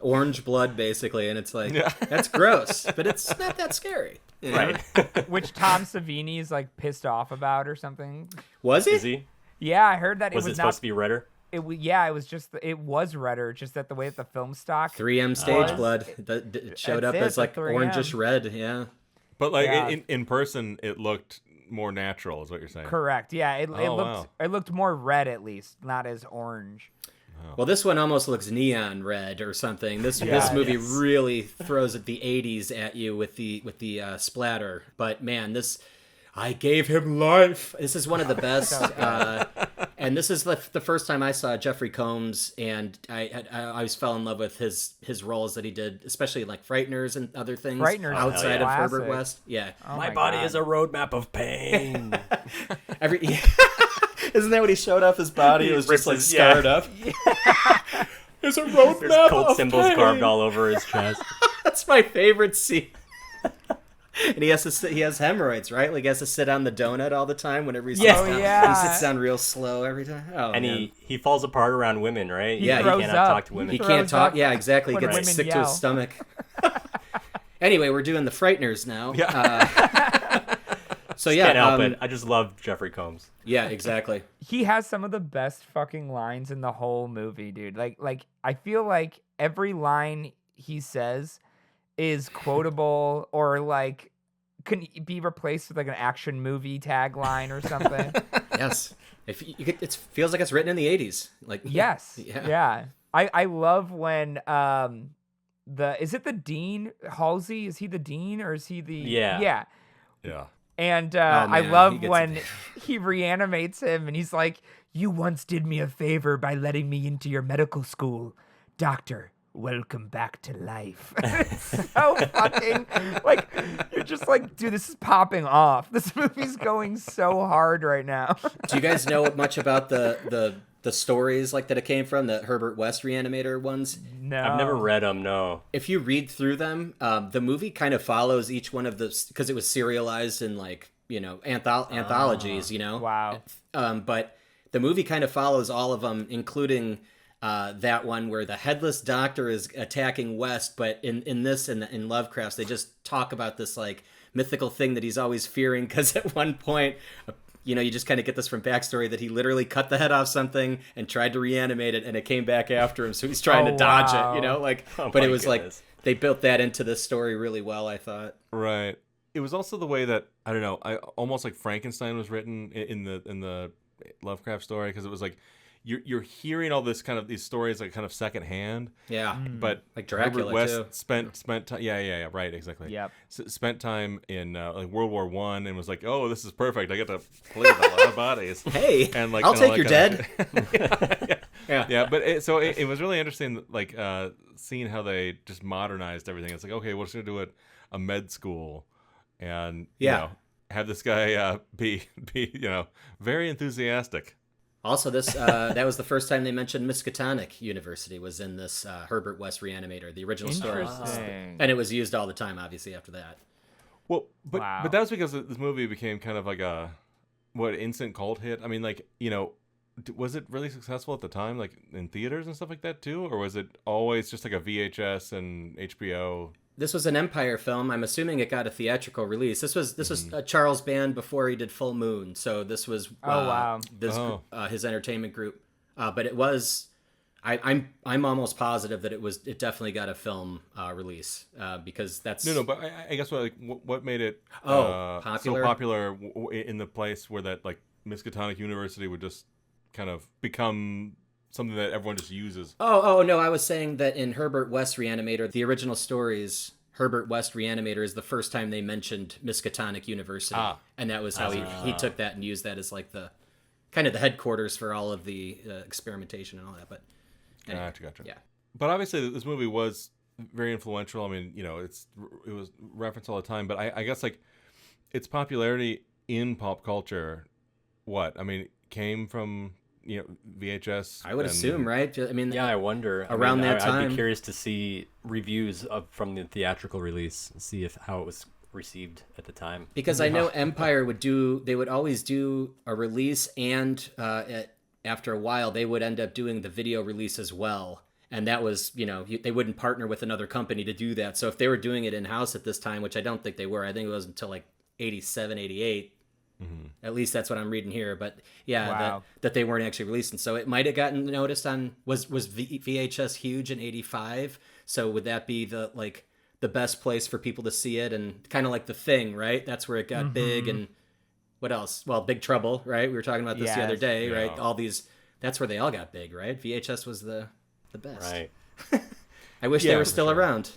S1: Orange blood, basically, and it's like, that's gross, but it's not that scary. You know?
S9: Right.
S8: Which Tom Savini's like pissed off about or something.
S1: Was he?
S9: Is he?
S8: Yeah, I heard that
S9: was it supposed to be redder?
S8: It was redder, just that the way that the film stock
S1: 3M stage blood it showed up as like
S8: 3M.
S1: Orangish red, yeah.
S7: But like in person, it looked more natural, is what you're saying.
S8: Correct. Yeah, it looked more red at least, not as orange.
S1: Well, this one almost looks neon red or something. This movie really throws at the 80s at you with the splatter. But man, I gave him life. This is one of the best. And this is the first time I saw Jeffrey Combs, and I always fell in love with his roles that he did, especially like Frighteners and other things outside of Herbert West. Yeah.
S9: Oh my body is a roadmap of pain.
S1: Isn't that what he showed off his body? It was just like scarred up. There's a roadmap
S9: There's cult symbols carved all over his chest.
S1: That's my favorite scene. And he has hemorrhoids, right? Like he has to sit on the donut all the time whenever he sits down. He sits down real slow every time. Oh,
S9: and
S1: man.
S9: he falls apart around women, right?
S8: He cannot
S9: talk to women.
S1: He can't talk. Yeah, exactly. He gets sick to his stomach. Anyway, we're doing the Frighteners now. So yeah,
S9: can't help it. I just love Jeffrey Combs.
S1: Yeah, exactly.
S8: He has some of the best fucking lines in the whole movie, dude. Like I feel like every line he says is quotable or like can be replaced with like an action movie tagline or something.
S1: Yes, it feels like it's written in the 80s. Like
S8: yes, yeah. I love when is it the dean Halsey? Is he the dean or is he the
S7: yeah.
S8: And I love when he reanimates him and he's like, "You once did me a favor by letting me into your medical school, doctor. Welcome back to life." It's so fucking like you're just like, dude, this is popping off. This movie's going so hard right now.
S1: Do you guys know much about the stories like that it came from, the Herbert West Re-Animator ones?
S8: No,
S9: I've never read them. No.
S1: If you read through them, the movie kind of follows each one of the, because it was serialized in like anthologies.
S8: Wow.
S1: But the movie kind of follows all of them, including that one where the headless doctor is attacking West, but in Lovecraft's, they just talk about this like mythical thing that he's always fearing, because at one point, you just kind of get this from backstory that he literally cut the head off something and tried to reanimate it, and it came back after him, so he's trying to dodge it, but it was like they built that into the story really well, I thought.
S7: Right. It was also the way that, I don't know, almost like Frankenstein was written in the Lovecraft story, because it was like you're hearing all this kind of these stories like kind of secondhand.
S1: Yeah.
S7: But
S1: like Dracula
S7: Herbert West
S1: too.
S7: spent time. Yeah. Right. Exactly.
S8: Yep.
S7: Spent time in like World War I and was like, oh, this is perfect. I get to play with a lot of bodies.
S1: Hey,
S7: and like
S1: I'll take your dead.
S7: Yeah. But it was really interesting, like seeing how they just modernized everything. It's like, okay, we're just gonna do a med school, and have this guy be very enthusiastic.
S1: Also, this that was the first time they mentioned Miskatonic University was in this Herbert West Re-Animator, the original story. And it was used all the time, obviously, after that.
S7: Well, but that was because this movie became kind of like a instant cult hit. I mean, like, was it really successful at the time, like in theaters and stuff like that too, or was it always just like a VHS and HBO?
S1: This was an Empire film. I'm assuming it got a theatrical release. This was Charles Band before he did Full Moon. So this was his entertainment group. But it was, I'm almost positive that it definitely got a film release because that's
S7: But I guess what made it
S1: popular?
S7: so popular in the place where that like Miskatonic University would just kind of become something that everyone just uses.
S1: Oh no, I was saying that in Herbert West Re-Animator, the original stories, Herbert West Re-Animator is the first time they mentioned Miskatonic University. And that was how he took that and used that as like the kind of the headquarters for all of the experimentation and all that. But anyway,
S7: Gotcha.
S1: Yeah.
S7: But obviously this movie was very influential. I mean, you know, it was referenced all the time, but I guess like its popularity in pop culture, came from, you know, VHS.
S1: I would assume, right? I mean,
S9: I wonder.
S1: Around that time,
S9: I'd be curious to see reviews from the theatrical release and see how it was received at the time.
S1: Because I know Empire they would always do a release, and after a while, they would end up doing the video release as well. And that was, you know, they wouldn't partner with another company to do that. So if they were doing it in-house at this time, which I don't think they were, I think it was until like 87, 88. Mm-hmm. At least that's what I'm reading here. But yeah, that they weren't actually releasing. So it might have gotten noticed on, was VHS huge in 85? So would that be the best place for people to see it? And kind of like The Thing, right? That's where it got big. And what else? Well, Big Trouble, right? We were talking about this the other day, right? All these, that's where they all got big, right? VHS was the best.
S9: Right.
S1: I wish they were still around.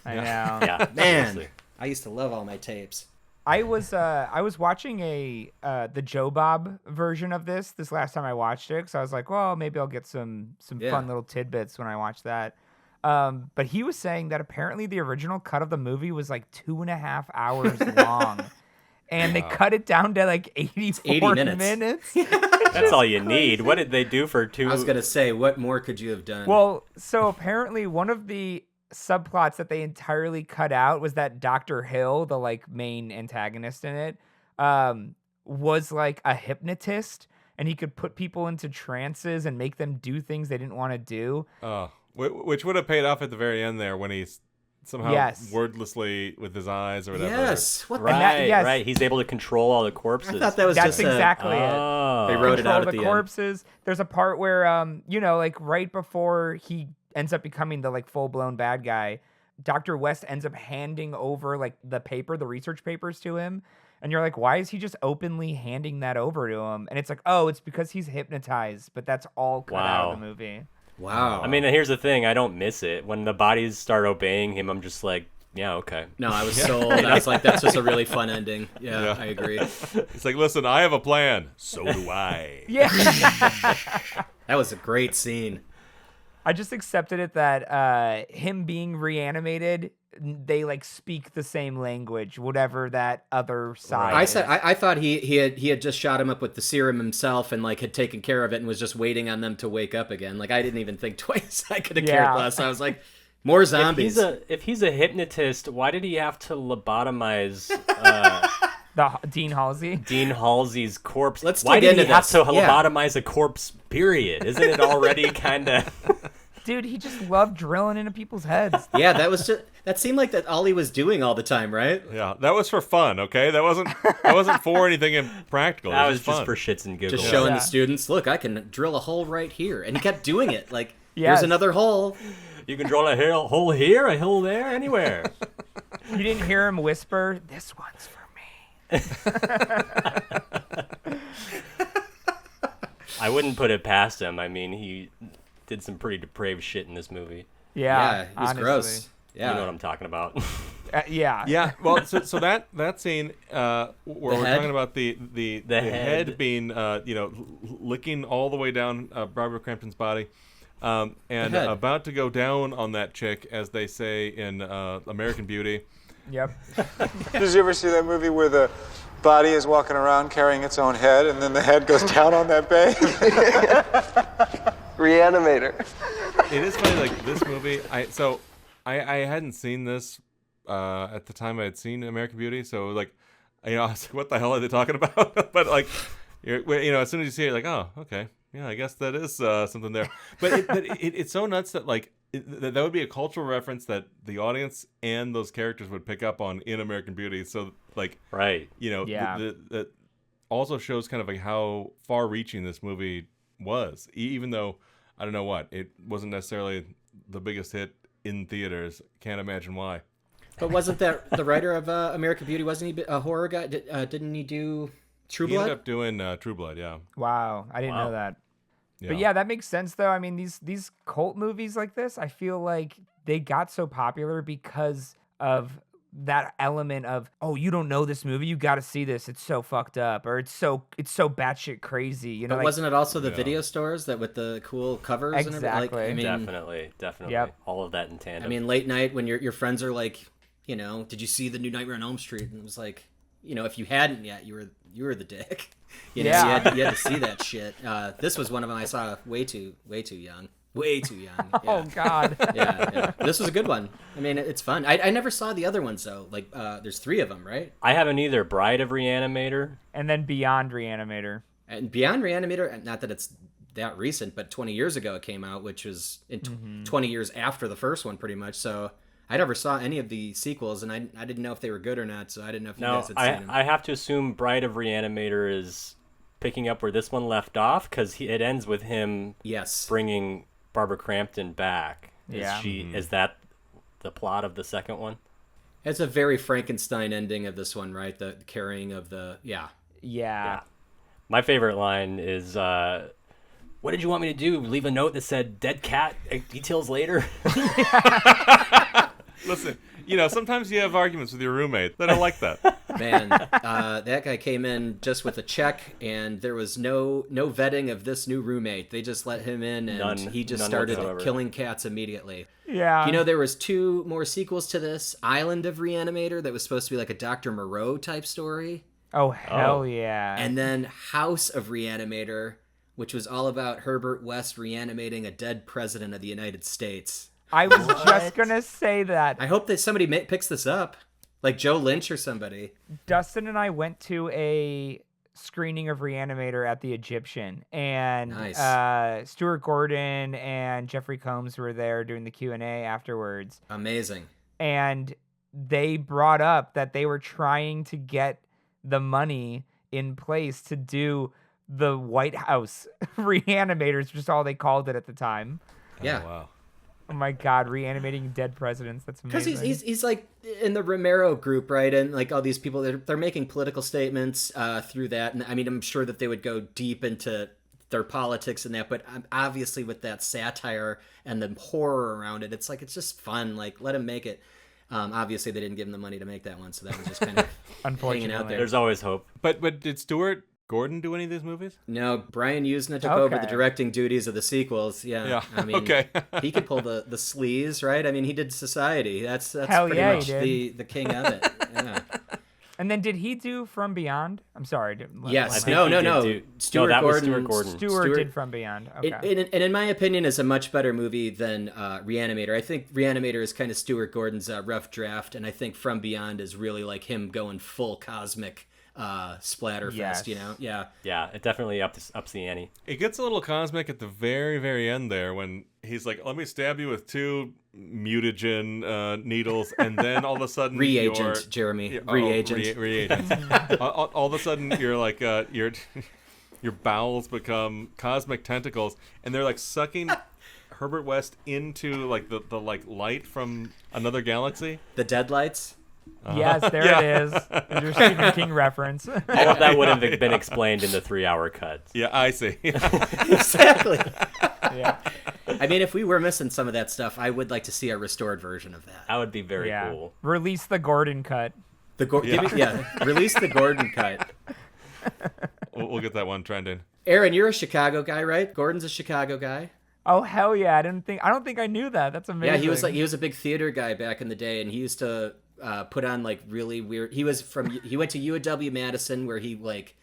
S8: I know.
S1: Yeah, man. I used to love all my tapes.
S8: I was watching the Joe Bob version of this last time I watched it, because I was like, well, maybe I'll get some fun little tidbits when I watch that. But he was saying that apparently the original cut of the movie was like 2.5 hours long. And they cut it down to like 80 minutes.
S9: That's all you need. What did they do for 2?
S1: I was going to say, what more could you have done?
S8: Well, so apparently one of the subplots that they entirely cut out was that Dr. Hill, the like main antagonist in it, was like a hypnotist, and he could put people into trances and make them do things they didn't want to do.
S7: Which would have paid off at the very end there when he's somehow wordlessly with his eyes or whatever.
S1: Yes.
S9: What right. He's able to control all the corpses.
S1: I thought that was
S8: That's exactly it.
S1: They wrote it out at
S8: the
S1: the
S8: corpses.
S1: end.
S8: There's a part where, you know, like right before he ends up becoming the like full-blown bad guy, Dr. West ends up handing over like the research papers to him. And you're like, why is he just openly handing that over to him? And it's like, oh, it's because he's hypnotized, but that's all cut out of the movie.
S1: Wow.
S9: I mean, here's the thing. I don't miss it. When the bodies start obeying him, I'm just like, yeah, okay.
S1: No, I was sold. I was like, that's just a really fun ending. Yeah, I agree.
S7: It's like, listen, I have a plan. So do I.
S8: Yeah.
S1: That was a great scene.
S8: I just accepted it that him being reanimated, they like speak the same language, whatever that other side is.
S1: I thought he had just shot him up with the serum himself and like had taken care of it and was just waiting on them to wake up again. Like I didn't even think twice. I could have cared less. I was like, more zombies.
S9: If he's a hypnotist, why did he have to lobotomize
S8: Dean Halsey?
S9: Dean Halsey's corpse.
S1: Why did he have
S9: to lobotomize a corpse? Period. Isn't it already kind of?
S8: Dude, he just loved drilling into people's heads.
S1: Yeah, that seemed like that all he was doing all the time, right?
S7: Yeah, that was for fun, okay? That wasn't for anything impractical.
S9: That was just for shits and giggles.
S1: Just showing the students, look, I can drill a hole right here. And he kept doing it. Like, here's another hole.
S9: You can drill a hole here, a hole there, anywhere.
S8: You didn't hear him whisper, this one's for me.
S9: I wouldn't put it past him. I mean, he did some pretty depraved shit in this movie.
S1: Yeah, it was gross. Yeah.
S9: You know what I'm talking about.
S8: Yeah.
S7: Yeah. Well, so that scene where we're talking about the head being licking all the way down Barbara Crampton's body, and about to go down on that chick, as they say in American Beauty.
S8: Yep.
S15: Did you ever see that movie where the body is walking around carrying its own head, and then the head goes down on that babe?
S6: Re-Animator.
S7: It is funny, like this movie. I hadn't seen this at the time I had seen American Beauty, so like, I was like, what the hell are they talking about? But like, as soon as you see it, like, oh, okay, yeah, I guess that is something there. But it's so nuts that like that would be a cultural reference that the audience and those characters would pick up on in American Beauty. So like,
S9: right,
S7: that also shows kind of like how far-reaching this movie was, even though I don't know what, it wasn't necessarily the biggest hit in theaters. Can't imagine why.
S1: But wasn't that the writer of American Beauty? Wasn't he a horror guy? Didn't he do True Blood?
S7: He ended up doing True Blood, yeah.
S8: Wow, I didn't know that.
S7: Yeah.
S8: But yeah, that makes sense though. I mean, these cult movies like this, I feel like they got so popular because that element of, oh, you don't know this movie, you got to see this, it's so fucked up, or it's so batshit crazy, you know.
S1: But wasn't it also the video stores that with the cool covers?
S8: Exactly.
S1: And everything? Like, I
S9: mean, definitely.
S8: Yep.
S9: All of that in tandem.
S1: I mean, late night when your friends are like, you know, did you see the new Nightmare on Elm Street? And it was like, you know, if you hadn't yet, you were the dick. You know, you had to see that shit. This was one of them I saw way too young. Way too young. Yeah.
S8: Oh God.
S1: Yeah. This was a good one. I mean, it's fun. I never saw the other ones though. Like, there's 3 of them, right?
S9: I haven't either. Bride of Re-Animator,
S8: and then Beyond Re-Animator.
S1: And Beyond Re-Animator, not that it's that recent, but 20 years ago it came out, which was 20 years after the first one, pretty much. So I never saw any of the sequels, and I didn't know if they were good or not. So I didn't know if you guys had seen them.
S9: I have to assume Bride of Re-Animator is picking up where this one left off, because it ends with him bringing Barbara Crampton back. Is that the plot of the second one?
S1: It's a very Frankenstein ending of this one, right? The carrying of the
S8: yeah.
S9: My favorite line is, what did you want me to do? Leave a note that said dead cat, details later?
S7: Listen, you know, sometimes you have arguments with your roommate. They don't like that.
S1: Man, that guy came in just with a check, and there was no vetting of this new roommate. They just let him in, and he just started killing cats immediately.
S8: Yeah.
S1: You know, there was 2 more sequels to this. Island of Re-Animator, that was supposed to be like a Dr. Moreau type story.
S8: Oh, hell yeah.
S1: And then House of Re-Animator, which was all about Herbert West reanimating a dead president of the United States.
S8: I was just going to say that.
S1: I hope that somebody picks this up. Like Joe Lynch or somebody.
S8: Dustin and I went to a screening of Re-Animator at the Egyptian, and Stuart Gordon and Jeffrey Combs were there doing the Q&A afterwards.
S1: Amazing.
S8: And they brought up that they were trying to get the money in place to do the White House Re-Animators, which is all they called it at the time.
S1: Yeah.
S7: Oh, wow.
S8: Oh my God, reanimating dead presidents. That's amazing.
S1: Because he's like in the Romero group, right? And like all these people, they're making political statements through that. And I mean, I'm sure that they would go deep into their politics and that, but obviously with that satire and the horror around it, it's like, it's just fun. Like, let him make it. Obviously they didn't give him the money to make that one, so that was just kind of hanging out there.
S9: There's always hope.
S7: But did Stuart Gordon do any of these movies?
S1: No, Brian Usna took over the directing duties of the sequels. Yeah. I mean, he could pull the sleaze, right? I mean, he did Society. That's pretty much the king of it. Yeah.
S8: And then did he do From Beyond? I'm sorry.
S1: Yes. No. Stuart Gordon.
S8: Stuart did From Beyond. Okay.
S1: And in my opinion, is a much better movie than Re-Animator. I think Re-Animator is kind of Stuart Gordon's rough draft, and I think From Beyond is really like him going full cosmic splatterfest, you know?
S9: Yeah, it definitely ups the ante.
S7: It gets a little cosmic at the very, very end there when he's like, let me stab you with 2 mutagen needles, and then all of a sudden
S1: reagent, Jeremy. Reagent.
S7: Reagent. all of a sudden you're like, your bowels become cosmic tentacles, and they're like sucking Herbert West into like the like light from another galaxy.
S1: The deadlights.
S8: Yes, there it is. There's your Stephen King reference.
S9: All of that would have been explained in the 3-hour cut.
S7: Yeah, I see.
S1: Exactly. Yeah. I mean, if we were missing some of that stuff, I would like to see a restored version of that.
S9: That would be very cool.
S8: Release the Gordon cut.
S1: Release the Gordon cut.
S7: We'll get that one trending.
S1: Aaron, you're a Chicago guy, right? Gordon's a Chicago guy.
S8: Oh hell yeah! I don't think I knew that. That's amazing.
S1: Yeah, he was a big theater guy back in the day, and he used to put on like really weird. He went to UW Madison, where he like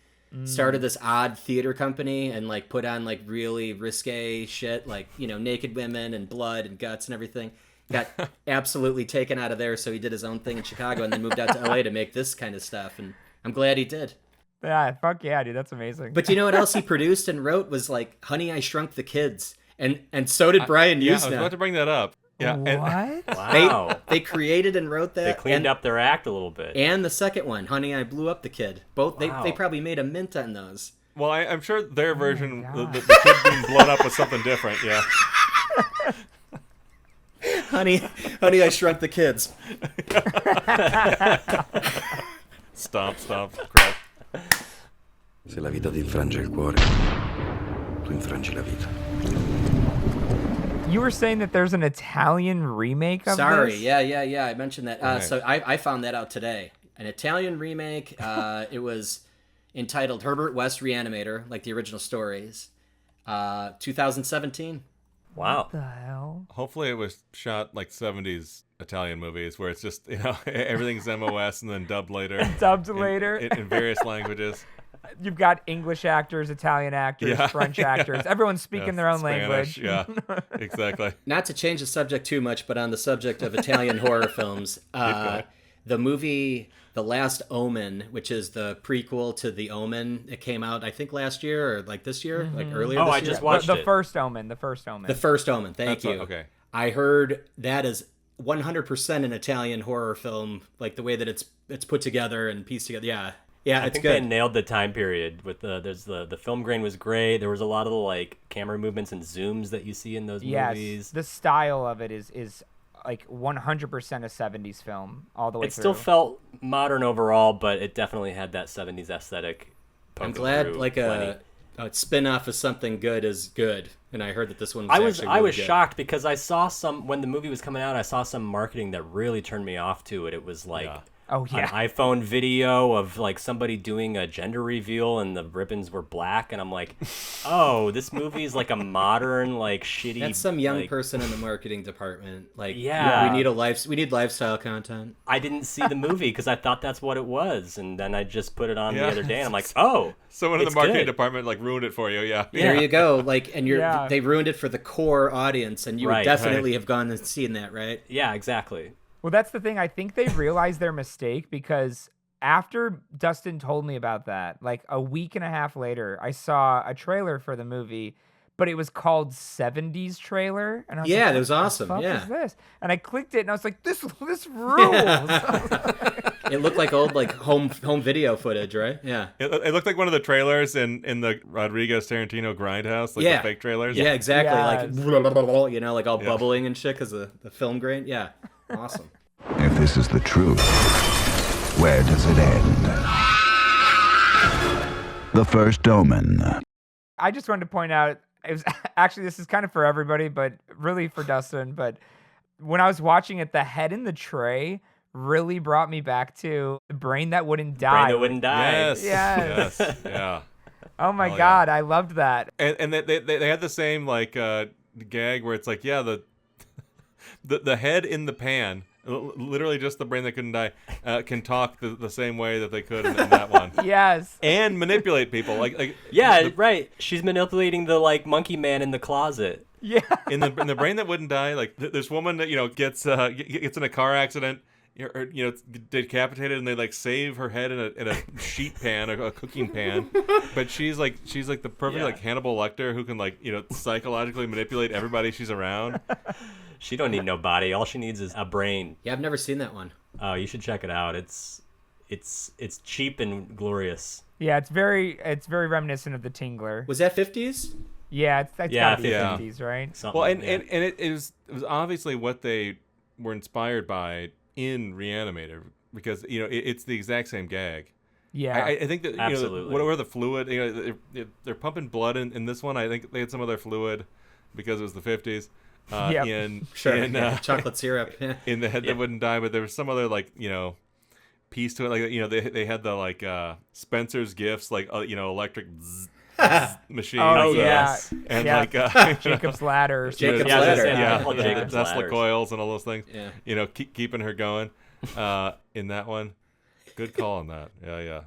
S1: started this odd theater company and like put on like really risque shit, like, you know, naked women and blood and guts and everything. Got absolutely taken out of there, so he did his own thing in Chicago and then moved out to LA to make this kind of stuff, and I'm glad he did.
S8: Yeah, fuck yeah, dude, that's amazing.
S1: But you know what else he produced and wrote was like Honey, I Shrunk the Kids, and so did Brian Usna.
S7: Yeah, I was about to bring that up. Yeah.
S8: What?
S9: Wow.
S1: They created and wrote that.
S9: They cleaned up their act a little bit.
S1: And the second one, Honey, I Blew Up the Kid. Both they probably made a mint on those.
S7: Well, I'm sure their version, the kid being blown up was something different. Yeah.
S1: Honey, I Shrunk the Kids.
S7: Stomp, crap.
S16: Se la vita ti infrange il cuore, tu infrangi la vita.
S8: You were saying that there's an Italian remake of this?
S1: Yeah. I mentioned that.
S7: Right.
S1: So I found that out today. An Italian remake. It was entitled Herbert West Re-Animator, like the original stories. 2017.
S9: Wow.
S8: What the hell?
S7: Hopefully it was shot like 70s Italian movies where it's just, everything's MOS and then dubbed later.
S8: Dubbed later.
S7: In various languages.
S8: You've got English actors, Italian actors, French actors. Everyone's speaking their own
S7: Spanish,
S8: language.
S7: Yeah, exactly.
S1: Not to change the subject too much, but on the subject of Italian horror films, the movie The Last Omen, which is the prequel to The Omen, it came out, I think, last year or like this year, like earlier this year.
S9: I just watched
S8: The First Omen. The First Omen.
S1: The First Omen, thank you.
S7: Okay.
S1: I heard that is 100% an Italian horror film, like the way that it's put together and pieced together. Yeah,
S9: I
S1: it's
S9: think
S1: good.
S9: they nailed the time period with the film grain was great. There was a lot of the like camera movements and zooms that you see in those movies.
S8: The style of it is like 100% a 70s film all the way
S9: It
S8: through.
S9: still felt modern overall, but it definitely had that 70s aesthetic.
S1: I'm glad like a spin-off of something good is good, and I heard that this one was actually
S9: I
S1: really
S9: was
S1: good.
S9: shocked because I saw when the movie was coming out, I saw some marketing that really turned me off to it. It was like an iPhone video of like somebody doing a gender reveal and the ribbons were black, and I'm like, oh, this movie is like a modern like shitty.
S1: That's some young person in the marketing department. Like,
S9: yeah,
S1: we need lifestyle content.
S9: I didn't see the movie because I thought that's what it was, and then I just put it on the other day, and I'm like, oh,
S7: someone in the marketing department like ruined it for you. Yeah.
S1: There you go. Like, and they ruined it for the core audience, and you would definitely have gone and seen that, right?
S9: Yeah, exactly.
S8: Well, that's the thing. I think they realized their mistake because after Dustin told me about that, like a week and a half later, I saw a trailer for the movie, but it was called 70s trailer. And I was like,
S1: it was awesome.
S8: What the fuck
S1: is
S8: this? And I clicked it and I was like, this rules.
S1: It looked like old like home video footage, right? Yeah.
S7: It looked like one of the trailers in the Rodriguez Tarantino Grindhouse, like the fake trailers.
S1: Yeah, exactly. Like, like all bubbling and shit because of the film grain. Yeah. Awesome.
S17: If this is the truth, where does it end? The First Omen.
S8: I just wanted to point out, it was actually, this is kind of for everybody, but really for Dustin. But when I was watching it, the head in the tray really brought me back to The Brain That Wouldn't Die.
S9: Brain That Wouldn't Die.
S8: Yes.
S7: Yeah.
S8: Oh my God, I loved that.
S7: And they had the same like gag where it's like, the head in the pan, literally just the brain that couldn't die, can talk the same way that they could in that one.
S8: Yes.
S7: And manipulate people.
S9: Right. She's manipulating the like monkey man in the closet.
S8: Yeah.
S7: In the Brain That Wouldn't Die, like this woman that gets in a car accident, or decapitated, and they like save her head in a sheet pan, a cooking pan. But she's like the perfect like Hannibal Lecter who can like psychologically manipulate everybody she's around.
S9: She don't need no body. All she needs is a brain.
S1: Yeah, I've never seen that one.
S9: Oh, you should check it out. It's cheap and glorious.
S8: Yeah, it's very reminiscent of the Tingler.
S1: Was that 50s?
S8: Yeah, it's gotta be 50s, right?
S7: Well, and it was obviously what they were inspired by in Re-Animator, because it's the exact same gag.
S8: Yeah,
S7: I think that
S9: absolutely.
S7: Whatever the fluid, they're pumping blood in this one. I think they had some of their fluid because it was the 50s.
S1: Chocolate syrup.
S7: In the Head That Wouldn't Die, but there was some other piece to it. Like they had the Spencer's Gifts, electric machines.
S8: Oh yes,
S7: and
S8: Jacob's Ladder.
S1: Jacob's Ladder.
S9: Jacob's
S7: Tesla
S9: ladders.
S7: coils and all those things.
S1: Yeah.
S7: Keeping her going. In that one. Good call on that. Yeah.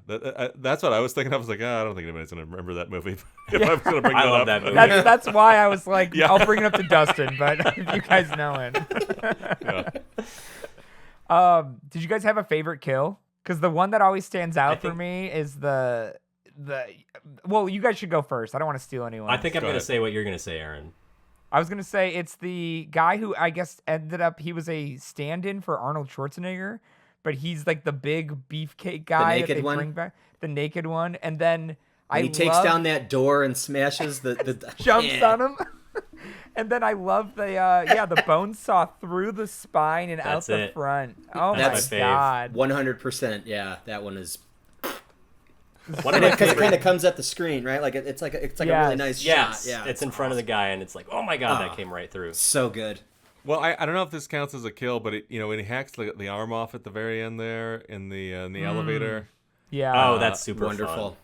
S7: That's what I was thinking. I was like, I don't think anybody's going to remember that movie. If I was going to bring
S9: I
S7: that
S9: love
S7: up.
S9: that movie.
S8: That's why I was like, I'll bring it up to Dustin, but you guys know it. Did you guys have a favorite kill? Because the one that always stands out for me is the. Well, you guys should go first. I don't want to steal anyone.
S9: I think I'm going to say what you're going to say, Aaron.
S8: I was going to say it's the guy who I guess ended up, he was a stand-in for Arnold Schwarzenegger. But he's like the big beefcake guy that they bring back, the naked one, and then
S1: he takes down that door and smashes the
S8: jumps on him, and then I love the bone saw through the spine and out the front. Oh
S1: That's
S8: my God,
S1: 100%. Yeah, that one is. Because it kind of comes at the screen, right? Like it's like a really nice shot. Yeah,
S9: it's in front of the guy, and it's like, oh my god, that came right through.
S1: So good.
S7: Well, I don't know if this counts as a kill, but when he hacks the arm off at the very end there in the elevator.
S8: Yeah.
S9: Oh, that's super
S1: wonderful.
S9: Fun.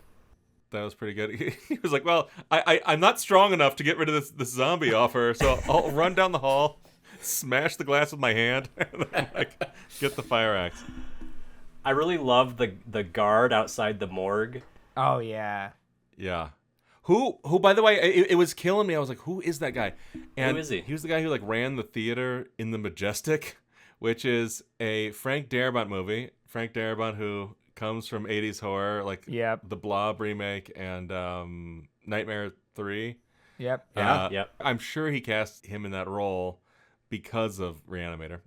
S7: That was pretty good. He was like, well, I'm not strong enough to get rid of this zombie off her, so I'll run down the hall, smash the glass with my hand, and then get the fire axe.
S9: I really love the guard outside the morgue.
S8: Oh, yeah.
S7: Yeah. Who, by the way, it was killing me. I was like, who is that guy? And
S9: who is he?
S7: He was the guy who ran the theater in the Majestic, which is a Frank Darabont movie. Frank Darabont, who comes from 80s horror, like the Blob remake and Nightmare 3.
S8: Yep.
S9: Yep.
S7: I'm sure he cast him in that role because of Re-Animator.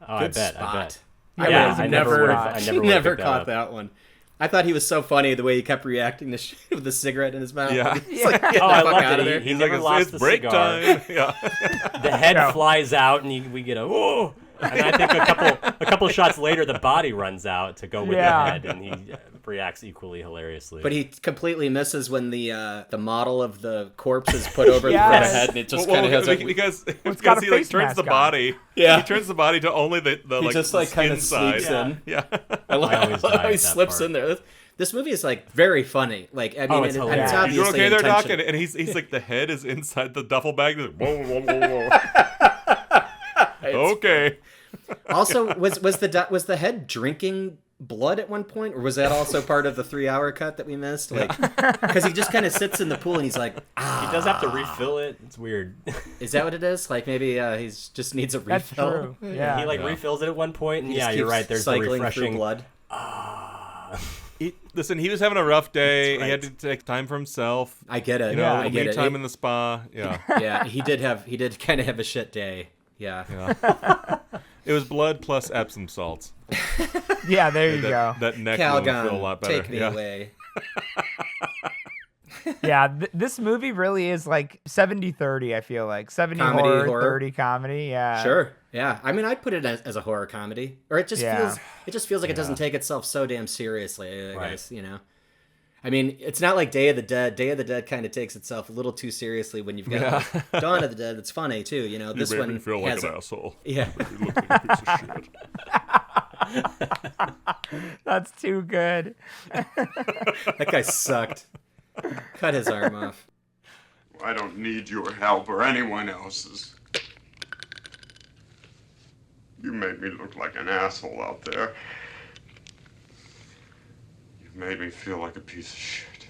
S9: Oh,
S1: Good
S9: I
S1: spot.
S9: bet.
S1: I
S9: never
S1: never caught that one. I thought he was so funny the way he kept reacting to shit with the cigarette in his mouth.
S7: Yeah.
S1: He's like, get the
S9: I
S1: fuck
S9: love
S1: out of
S9: it.
S1: there.
S9: He never lost
S7: it's
S9: the
S7: break
S9: cigar.
S7: time. Yeah.
S9: The head flies out, and we get a whoa. And I think a couple shots later, the body runs out to go with the head, and he reacts equally hilariously.
S1: But he completely misses when the model of the corpse is put over the head, and it just kind of has like
S7: because
S8: he
S7: turns the body.
S1: Yeah,
S7: he turns the body to only the
S1: he just like kind of sneaks in.
S7: Yeah,
S1: I love how he slips in there. This movie is like very funny. Like I mean,
S9: it's
S1: and
S9: hilarious.
S1: it's obviously
S7: you doing okay there, Doc?
S1: intentional.
S7: And he's like the head is inside the duffel bag. He's like, whoa, whoa, whoa, whoa. Okay.
S1: Also, was the head drinking blood at one point, or was that also part of the 3-hour cut that we missed? Like, because he just kind of sits in the pool and he's like,
S9: he does have to refill it. It's weird.
S1: Is that what it is? Like maybe he's just needs a refill.
S8: That's true. Yeah.
S9: He refills it at one point, and
S1: He just
S9: you're
S1: keeps
S9: right. There's the
S1: cycling
S9: refreshing
S1: through blood.
S7: Listen, he was having a rough day.
S9: Right.
S7: He had to take time for himself.
S1: I get it.
S7: I
S1: get it.
S7: time in the spa. Yeah.
S1: Yeah, he did kind of have a shit day. Yeah.
S7: It was blood plus Epsom salts.
S8: Yeah, there you go.
S7: That neck wound feel a lot better.
S1: Take me away.
S8: Yeah, this movie really is like 70-30, I feel like. 70
S1: Comedy,
S8: horror, 30 comedy, yeah.
S1: Sure. Yeah. I mean, I'd put it as a horror comedy. Or it just feels like it doesn't take itself so damn seriously, I guess, I mean, it's not like Day of the Dead. Day of the Dead kind of takes itself a little too seriously when you've got like, Dawn of the Dead. That's funny too. This
S7: you made
S1: one
S7: me feel like
S1: has
S7: an asshole.
S1: Yeah.
S7: You look like a piece of shit.
S8: That's too good.
S1: That guy sucked. Cut his arm off.
S18: I don't need your help or anyone else's. You made me look like an asshole out there. Made me feel like a piece of shit.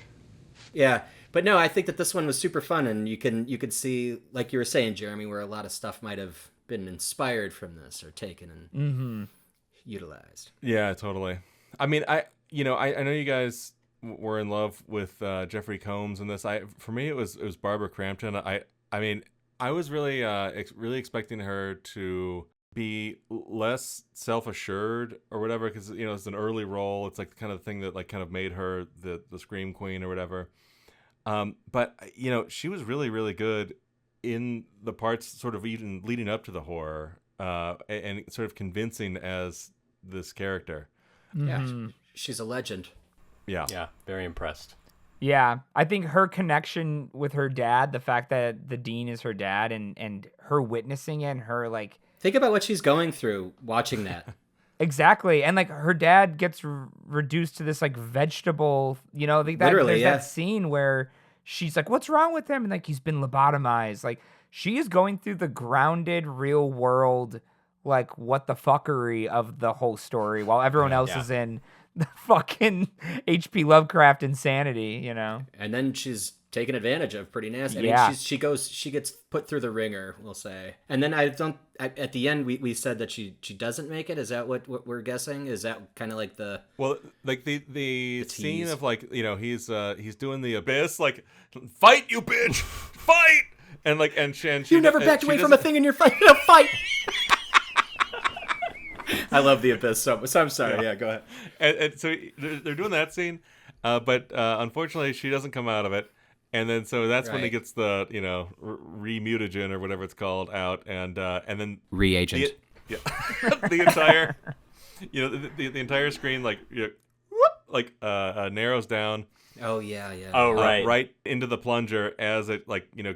S1: Yeah, but no, I think that this one was super fun, and you could see, like you were saying, Jeremy, where a lot of stuff might have been inspired from this or taken and utilized.
S7: Yeah, totally. I mean, I know you guys were in love with Jeffrey Combs in this. For me, it was Barbara Crampton. I mean, I was really really expecting her to be less self-assured or whatever, because it's an early role. It's like the kind of thing that like kind of made her the scream queen or whatever. But she was really, really good in the parts sort of even leading up to the horror, and sort of convincing as this character.
S1: Yeah, she's a legend.
S7: Yeah,
S9: very impressed.
S8: Yeah, I think her connection with her dad, the fact that the dean is her dad, and her witnessing it, and her like.
S1: Think about what she's going through watching that.
S8: Exactly. And like her dad gets reduced to this like vegetable,
S1: Literally,
S8: that scene where she's like, what's wrong with him? And like, he's been lobotomized. Like she is going through the grounded real world, like what the fuckery of the whole story while everyone else is in the fucking H.P. Lovecraft insanity,
S1: And then she's taken advantage of pretty nasty.
S8: Yeah.
S1: I mean, she gets put through the ringer, we'll say. And then at the end we said that she doesn't make it. Is that what we're guessing? Is that kind of like the
S7: the scene of like, he's doing the abyss, like, fight you bitch, fight, and she
S1: you never backed away from a thing in your fight. Fight. I love the abyss so I'm sorry. Yeah, go ahead.
S7: And so they're doing that scene, but unfortunately she doesn't come out of it. And then so that's when he gets the re-mutagen or whatever it's called out, and then
S1: reagent.
S7: The entire the entire screen narrows down,
S1: Oh yeah, yeah.
S9: Oh right,
S7: right into the plunger as it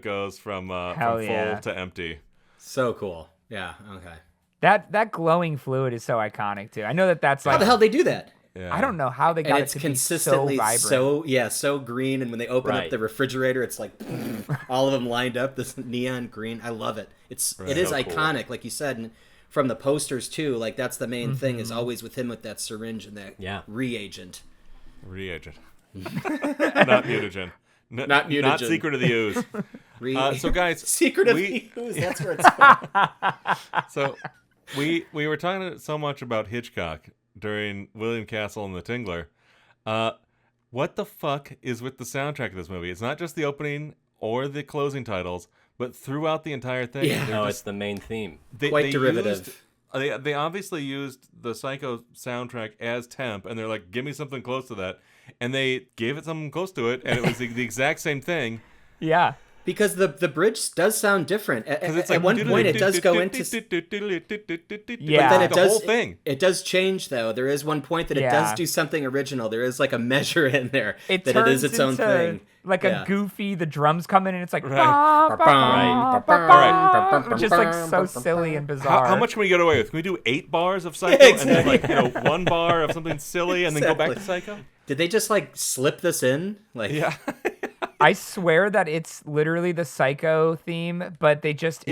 S7: goes from full to empty.
S1: So cool. Yeah. Okay.
S8: That glowing fluid is so iconic too. I know that's like
S1: how the hell they do that.
S7: Yeah.
S8: I don't know how they got
S1: it's
S8: it to
S1: consistently
S8: be so vibrant.
S1: so green. And when they open up the refrigerator, it's like all of them lined up. This neon green. I love it. It is so iconic, cool. Like you said, and from the posters too. Like that's the main thing is always with him with that syringe and that reagent.
S7: Reagent. Not mutagen.
S1: Not mutagen.
S7: Not Secret of the Ooze. So guys,
S1: Secret of the Ooze. That's where it's from.
S7: So we were talking so much about Hitchcock during William Castle and the Tingler. What the fuck is with the soundtrack of this movie? It's not just the opening or the closing titles, but throughout the entire thing.
S1: Yeah.
S9: No, it's the main theme.
S1: Quite derivative.
S7: They obviously used the Psycho soundtrack as temp, and they're like, give me something close to that. And they gave it something close to it, and it was the exact same thing.
S8: Yeah.
S1: Because the bridge does sound different. At one point, it does go into...
S8: Yeah.
S1: But then
S7: the whole thing.
S1: It does change, though. There is one point that it does do something original. There is like a measure in there that it is its own thing.
S8: Like a goofy, the drums come in and it's like...
S7: Right.
S8: Just like so silly and bizarre.
S7: How much can we get away with? Can we do 8 bars of Psycho and then 1 bar of something silly and then go back to Psycho?
S1: Did they just slip this in?
S7: Yeah.
S8: I swear that it's literally the Psycho theme, but they just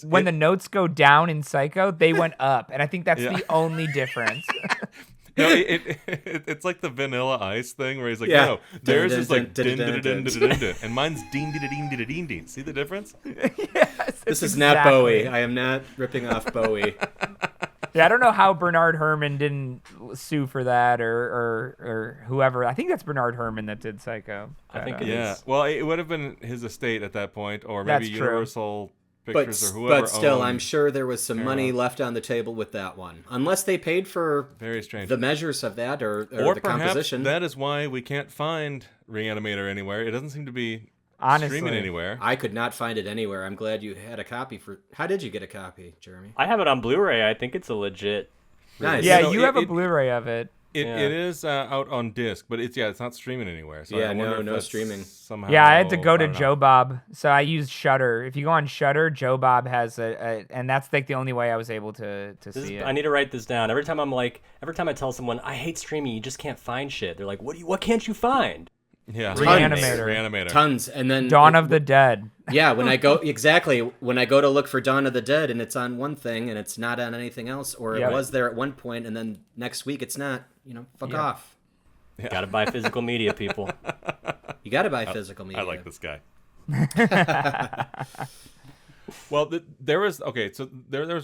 S8: when the notes go down in Psycho, they went up, and I think that's the only difference.
S7: No, it's like the Vanilla Ice thing where he's like, no, theirs is like din din din din din, and mine's ding din din din din din. See the difference?
S8: Yes.
S1: This is not Bowie. I am not ripping off Bowie.
S8: Yeah, I don't know how Bernard Herrmann didn't sue for that or whoever. I think that's Bernard Herrmann that did Psycho.
S9: I think it
S7: is. Well, it would have been his estate at that point, or maybe
S8: That's
S7: Universal Pictures or whoever.
S1: But still,
S7: owned
S1: I'm sure there was some money left on the table with that one. Unless they paid for
S7: very strange
S1: the measures of that or the composition.
S7: That is why we can't find Re-Animator anywhere. It doesn't seem to be streaming anywhere.
S1: I could not find it anywhere. I'm glad you had a copy for... How did you get a copy, Jeremy?
S9: I have it on Blu-ray. I think it's a legit...
S1: Nice.
S8: Yeah, you have a Blu-ray of it.
S7: It is out on disc, but it's not streaming anywhere. So
S1: yeah,
S7: I wonder
S1: no
S7: if
S1: streaming.
S7: Somehow,
S8: yeah, I had to go to Joe Bob, so I used Shudder. If you go on Shudder, Joe Bob has and that's like the only way I was able to see it.
S9: I need to write this down. Every time I tell someone I hate streaming, you just can't find shit. They're like, what can't you find?
S7: Yeah,
S8: Re-Animator.
S1: Tons, and then
S8: Dawn of the Dead.
S1: Yeah, when I go to look for Dawn of the Dead, and it's on one thing, and it's not on anything else, or it was there at one point, and then next week it's not. Fuck off.
S9: Yeah. Gotta buy physical media, people.
S1: You gotta buy physical media.
S7: I like this guy. Well, there was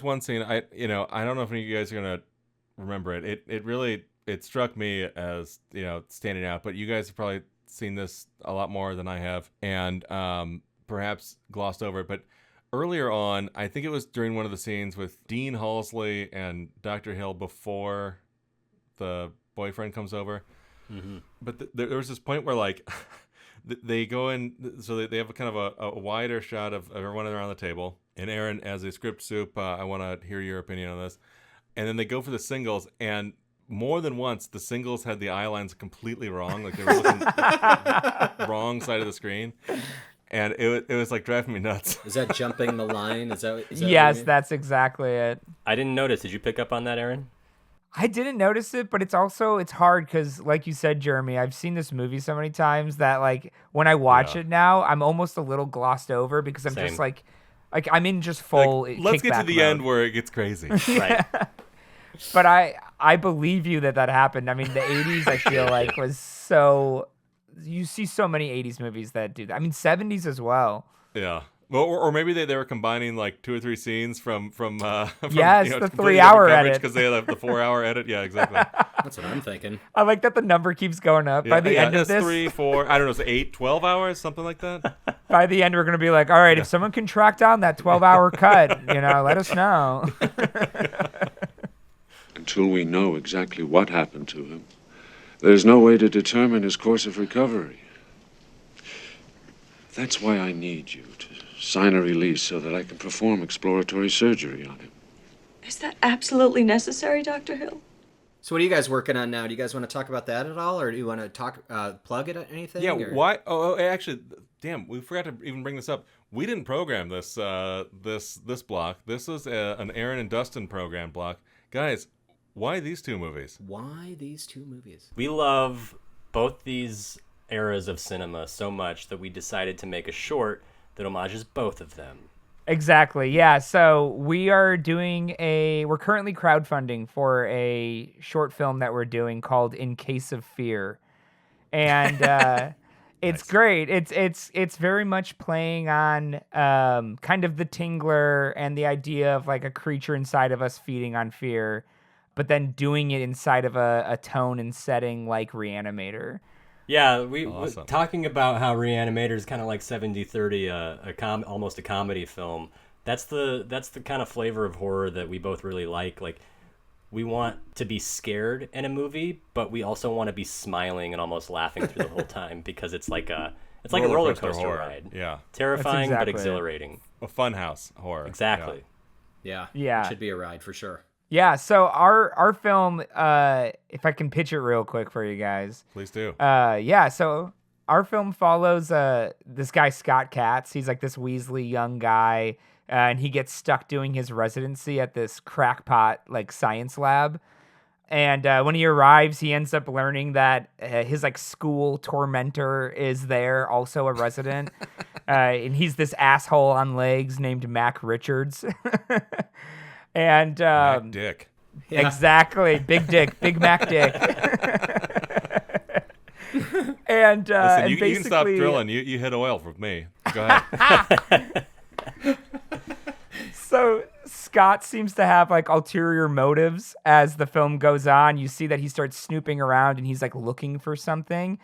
S7: one scene. I don't know if any of you guys are gonna remember it. It really struck me as standing out, but you guys have probably seen this a lot more than I have, and perhaps glossed over it. But earlier on, I think it was during one of the scenes with Dean Halsley and Dr. Hill before the boyfriend comes over.
S9: Mm-hmm.
S7: But there was this point where they go in, so they have a kind of a wider shot of everyone around the table. And Aaron, as a script soup, I want to hear your opinion on this. And then they go for the singles, and more than once, the singles had the eye lines completely wrong. Like they were looking wrong side of the screen. And it was like driving me nuts.
S1: Is that jumping the line? Is that
S8: yes, that's exactly it.
S9: I didn't notice. Did you pick up on that, Aaron?
S8: I didn't notice it, but it's hard because, like you said, Jeremy, I've seen this movie so many times that when I watch it now, I'm almost a little glossed over because I'm just like I'm in just full.
S7: Let's get to the end where it gets crazy.
S9: Right.
S8: But I believe you that happened. I mean, the 80s I feel like was so. You see so many 80s movies that do that. I mean, 70s as well.
S7: Yeah. Well, or maybe they were combining 2 or 3 scenes from
S8: yes, the 3-hour edit
S7: because they had the 4-hour edit. Yeah, exactly.
S1: That's what I'm thinking.
S8: I like that the number keeps going up. By the end of this,
S7: 3, 4, I don't know, it's 8, 12 hours, something like that.
S8: By the end, we're gonna be like, all right, if someone can track down that 12-hour cut, let us know.
S5: Until we know exactly what happened to him, there's no way to determine his course of recovery. That's why I need you to sign a release so that I can perform exploratory surgery on him.
S12: Is that absolutely necessary, Dr. Hill?
S1: So what are you guys working on now? Do you guys want to talk about that at all, or do you want to plug it at anything?
S7: Yeah.
S1: Or?
S7: Why? Oh, actually, damn, we forgot to even bring this up. We didn't program this this block. This is an Aaron and Dustin program block, guys. Why these two movies?
S1: Why these two movies?
S9: We love both these eras of cinema so much that we decided to make a short that homages both of them.
S8: Exactly. Yeah. So we're currently crowdfunding for a short film that we're doing called In Case of Fear. And it's great. It's very much playing on kind of the Tingler and the idea of like a creature inside of us feeding on fear, but then doing it inside of a tone and setting like Re-Animator.
S9: Yeah,
S7: Awesome.
S9: Talking about how Re-Animator is kind of like 70-30, almost a comedy film. That's the kind of flavor of horror that we both really like. Like, we want to be scared in a movie, but we also want to be smiling and almost laughing through the whole time because it's like a roller coaster
S7: horror.
S9: ride.
S7: Yeah,
S9: terrifying but exhilarating.
S7: A funhouse horror.
S9: Exactly.
S1: Yeah.
S8: Yeah.
S1: It should be a ride for sure.
S8: Yeah, so our film, if I can pitch it real quick for you guys.
S7: Please do.
S8: So our film follows this guy, Scott Katz. He's like this Weasley young guy, and he gets stuck doing his residency at this crackpot like science lab. And when he arrives, he ends up learning that his like school tormentor is there, also a resident. And he's this asshole on legs named Mac Richards. And
S7: Mac Dick.
S1: Yeah.
S8: Exactly, Big Dick, Big Mac Dick. And
S7: Listen,
S8: and
S7: you can stop
S8: basically-
S7: drilling. You hit oil from me. Go ahead.
S8: So Scott seems to have like ulterior motives as the film goes on. You see that he starts snooping around and he's like looking for something,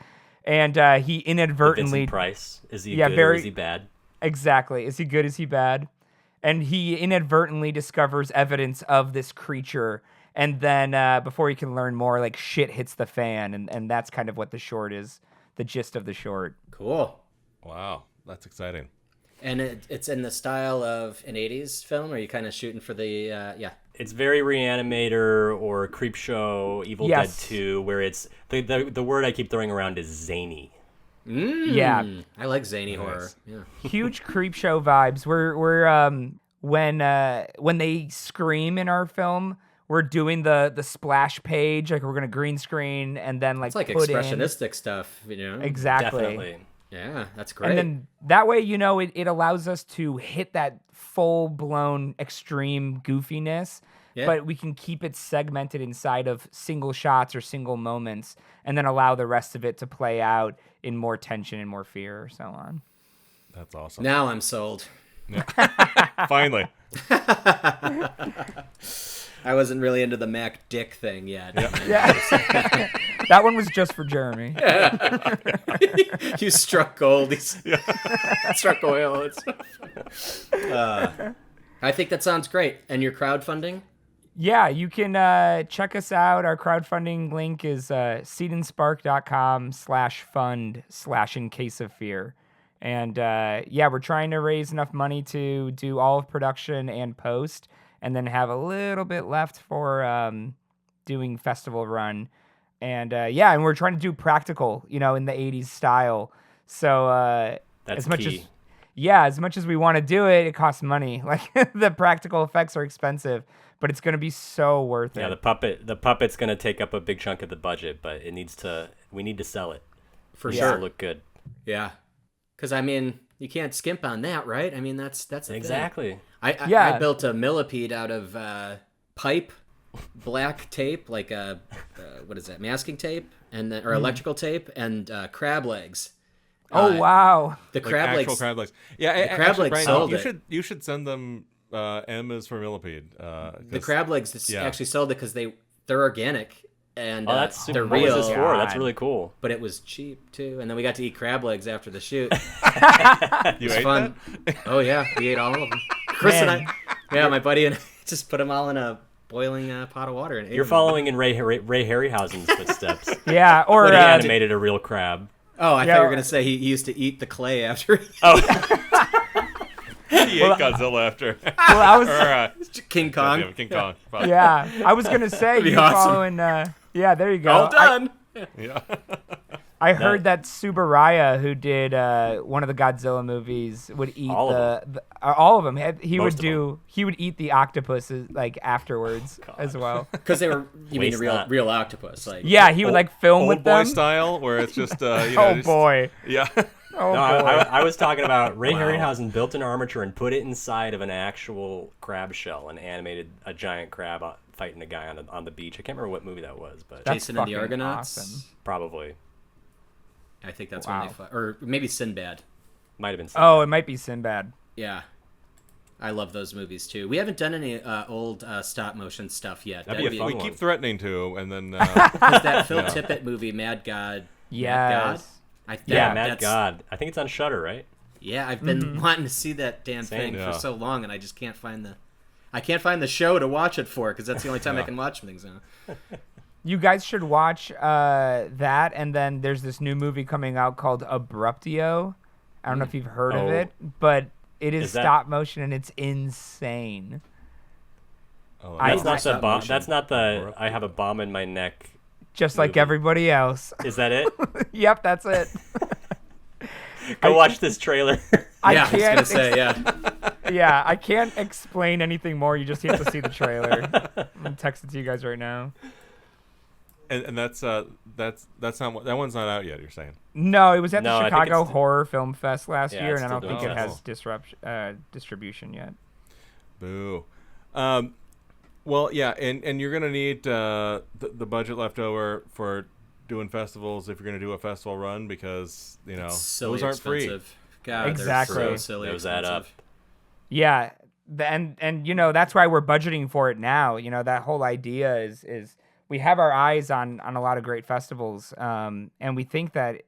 S8: and he inadvertently.
S9: Vincent Price, is he good or is he bad?
S8: Exactly, is he good? Is he bad? And he inadvertently discovers evidence of this creature. And then before he can learn more, like shit hits the fan. And that's kind of what the short is, the gist of the short.
S1: Cool.
S7: Wow, that's exciting.
S1: And it's in the style of an 80s film? Or are you kind of shooting for the,
S9: It's very Re-Animator or Creepshow, Evil Dead 2, where it's, the word I keep throwing around is zany.
S8: Yeah,
S1: I like zany horror. Yeah,
S8: huge Creepshow vibes. We're when they scream in our film, we're doing the splash page, like we're gonna green screen and then like
S1: it's like
S8: put
S1: expressionistic stuff, you know.
S8: Exactly.
S9: Definitely.
S1: Yeah, that's great.
S8: And then that way, you know, it allows us to hit that full blown extreme goofiness.
S1: Yeah.
S8: But we can keep it segmented inside of single shots or single moments, and then allow the rest of it to play out in more tension and more fear, or so on.
S7: That's awesome.
S1: Now I'm sold.
S7: Yeah. Finally.
S1: I wasn't really into the Mac Dick thing yet.
S8: Yeah. That one was just for Jeremy.
S1: Yeah. You struck gold. Struck oil. I think that sounds great. And your crowdfunding?
S8: Yeah, you can check us out. Our crowdfunding link is seedandSpark.com/fund/in-case-of-fear. And we're trying to raise enough money to do all of production and post, and then have a little bit left for doing festival run. And and we're trying to do practical, you know, in the 80s style. So
S9: That's
S8: as much
S9: key.
S8: as much as we want to do it, it costs money. Like the practical effects are expensive, but it's going to be so worth it.
S9: Yeah, the puppet's going to take up a big chunk of the budget, but we need to sell it.
S1: For
S9: It
S1: sure.
S9: needs to look good.
S1: Yeah. Because, I mean, you can't skimp on that, right? I mean, that's the thing.
S9: Exactly.
S1: I built a millipede out of pipe, black tape, like what is that, masking tape, and then, or electrical tape, and crab legs.
S8: Oh, wow.
S1: The crab
S7: actual
S1: legs.
S7: crab legs. Yeah,
S1: the crab
S7: actually,
S1: legs
S7: Brian,
S1: sold it.
S7: You should send them M is for millipede.
S1: The crab legs actually sold it because they're organic. And
S9: that's
S1: they're
S9: what
S1: real.
S9: was this for? That's really cool.
S1: But it was cheap too, and then we got to eat crab legs after the shoot.
S7: You
S1: it was
S7: ate
S1: fun. Oh yeah, we ate all of them. Chris and I, my buddy and I just put them all in a boiling pot of water and ate
S9: You're
S1: them.
S9: following in Ray Harryhausen's footsteps.
S8: Yeah, or
S9: when he animated a real crab.
S1: Oh, I thought you were gonna say he used to eat the clay after.
S7: He ate Godzilla after.
S8: Well, I was
S1: King Kong.
S7: Yeah, King Kong.
S8: Yeah, I was gonna say you
S1: awesome.
S8: following. Yeah, there you go.
S1: All done.
S7: Yeah.
S8: I heard that Subaraya, who did one of the Godzilla movies, would eat all of them. He would eat the octopuses like afterwards as well.
S1: Because they were mean a real octopus? Like
S8: yeah, he would like film with them.
S7: Old boy style, where it's just
S8: boy.
S7: Yeah.
S9: Oh, no, I was talking about Ray Harryhausen built an armature and put it inside of an actual crab shell and animated a giant crab fighting a guy on the beach. I can't remember what movie that was, but
S1: Jason and the Argonauts.
S8: Awesome.
S9: Probably.
S1: I think that's when they fought. Or maybe Sinbad.
S9: Might have been Sinbad.
S8: Oh, it might be Sinbad.
S1: Yeah. I love those movies, too. We haven't done any old stop-motion stuff yet.
S7: That'd be a fun one. We keep threatening to, and then...
S1: Because that Phil Tippett movie, Mad God.
S8: Yes.
S1: Mad God?
S9: Mad God. I think it's on Shudder, right?
S1: Yeah, I've been wanting to see that damn thing for so long, and I just can't find the show to watch it for, because that's the only time I can watch things now.
S8: You guys should watch that, and then there's this new movie coming out called Abruptio. I don't know if you've heard of it, but it is stop motion, and it's insane.
S9: Oh, that's not the bomb. That's not the I have a bomb in my neck.
S8: Just movie. Like everybody else.
S9: Is that it?
S8: Yep, that's it.
S9: Go watch this trailer.
S1: I was gonna say,
S8: yeah, I can't explain anything more. You just have to see the trailer. I'm gonna text it to you guys right now.
S7: And that's not that one's not out yet. You're saying?
S8: No, it was at the Chicago Horror Film Fest last year, and I don't think it has distribution yet.
S7: Boo. Well, yeah, and you're gonna need the budget left over for doing festivals if you're gonna do a festival run, because those aren't
S1: expensive.
S7: Free.
S1: God,
S8: exactly.
S1: They're so silly.
S9: Those add up.
S8: Yeah, and that's why we're budgeting for it now. That whole idea is we have our eyes on a lot of great festivals, and we think that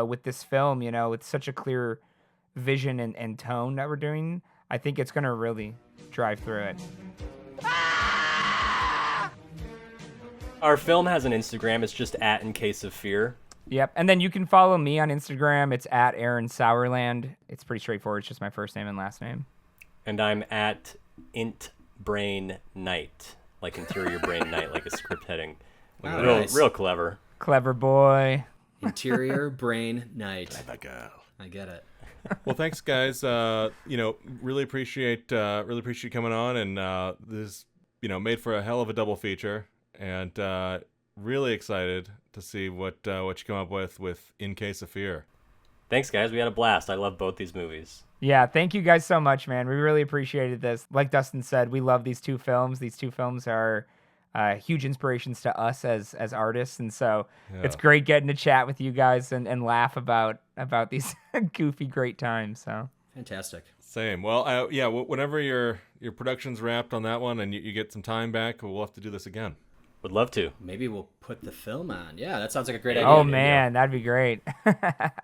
S8: with this film, with such a clear vision and tone that we're doing, I think it's gonna really drive through it.
S9: Our film has an Instagram. It's just @InCaseOfFear.
S8: Yep, and then you can follow me on Instagram. It's @Aaron Sauerland. It's pretty straightforward. It's just my first name and last name.
S9: And I'm @IntBrainNight, like interior brain night, like a script heading. Real clever.
S8: Clever boy.
S1: Interior brain night.
S7: Clever girl.
S1: I get it.
S7: Well, thanks, guys. Really appreciate you coming on, and this made for a hell of a double feature, and really excited to see what you come up with In Case of Fear.
S9: Thanks, guys. We had a blast. I love both these movies.
S8: Yeah, thank you guys so much, man. We really appreciated this. Like Dustin said, we love these two films. These two films are huge inspirations to us as artists, and so it's great getting to chat with you guys and laugh about these goofy great times. So
S1: fantastic.
S7: Same. Well, whenever your production's wrapped on that one and you get some time back, we'll have to do this again.
S9: Would love to.
S1: Maybe we'll put the film on. Yeah, that sounds like a great idea.
S8: Oh man, that'd be great.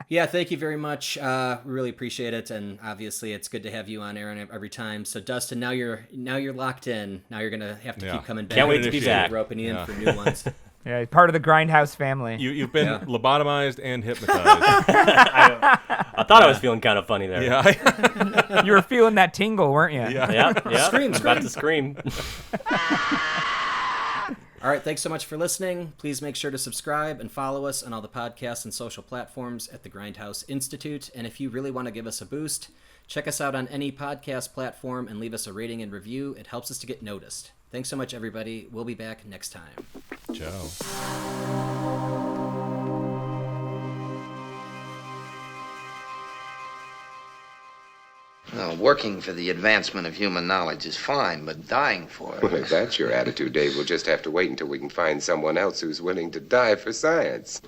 S1: Yeah, thank you very much. We really appreciate it, and obviously it's good to have you on, Aaron, every time. So Dustin, now you're locked in. Now you're gonna have to keep coming back.
S9: Can't wait to be back.
S1: Roping you in for new ones.
S8: Yeah, part of the Grindhouse family.
S7: You've been lobotomized and hypnotized.
S9: I thought I was feeling kind of funny there.
S7: Yeah.
S8: You were feeling that tingle, weren't you?
S9: Yeah.
S1: Scream.
S9: About to scream.
S1: All right, thanks so much for listening. Please make sure to subscribe and follow us on all the podcasts and social platforms at the Grindhouse Institute. And if you really want to give us a boost, check us out on any podcast platform and leave us a rating and review. It helps us to get noticed. Thanks so much, everybody. We'll be back next time.
S7: Ciao.
S13: Well, working for the advancement of human knowledge is fine, but dying for it...
S2: Well, if that's your attitude, Dave, we'll just have to wait until we can find someone else who's willing to die for science.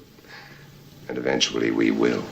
S2: And eventually we will.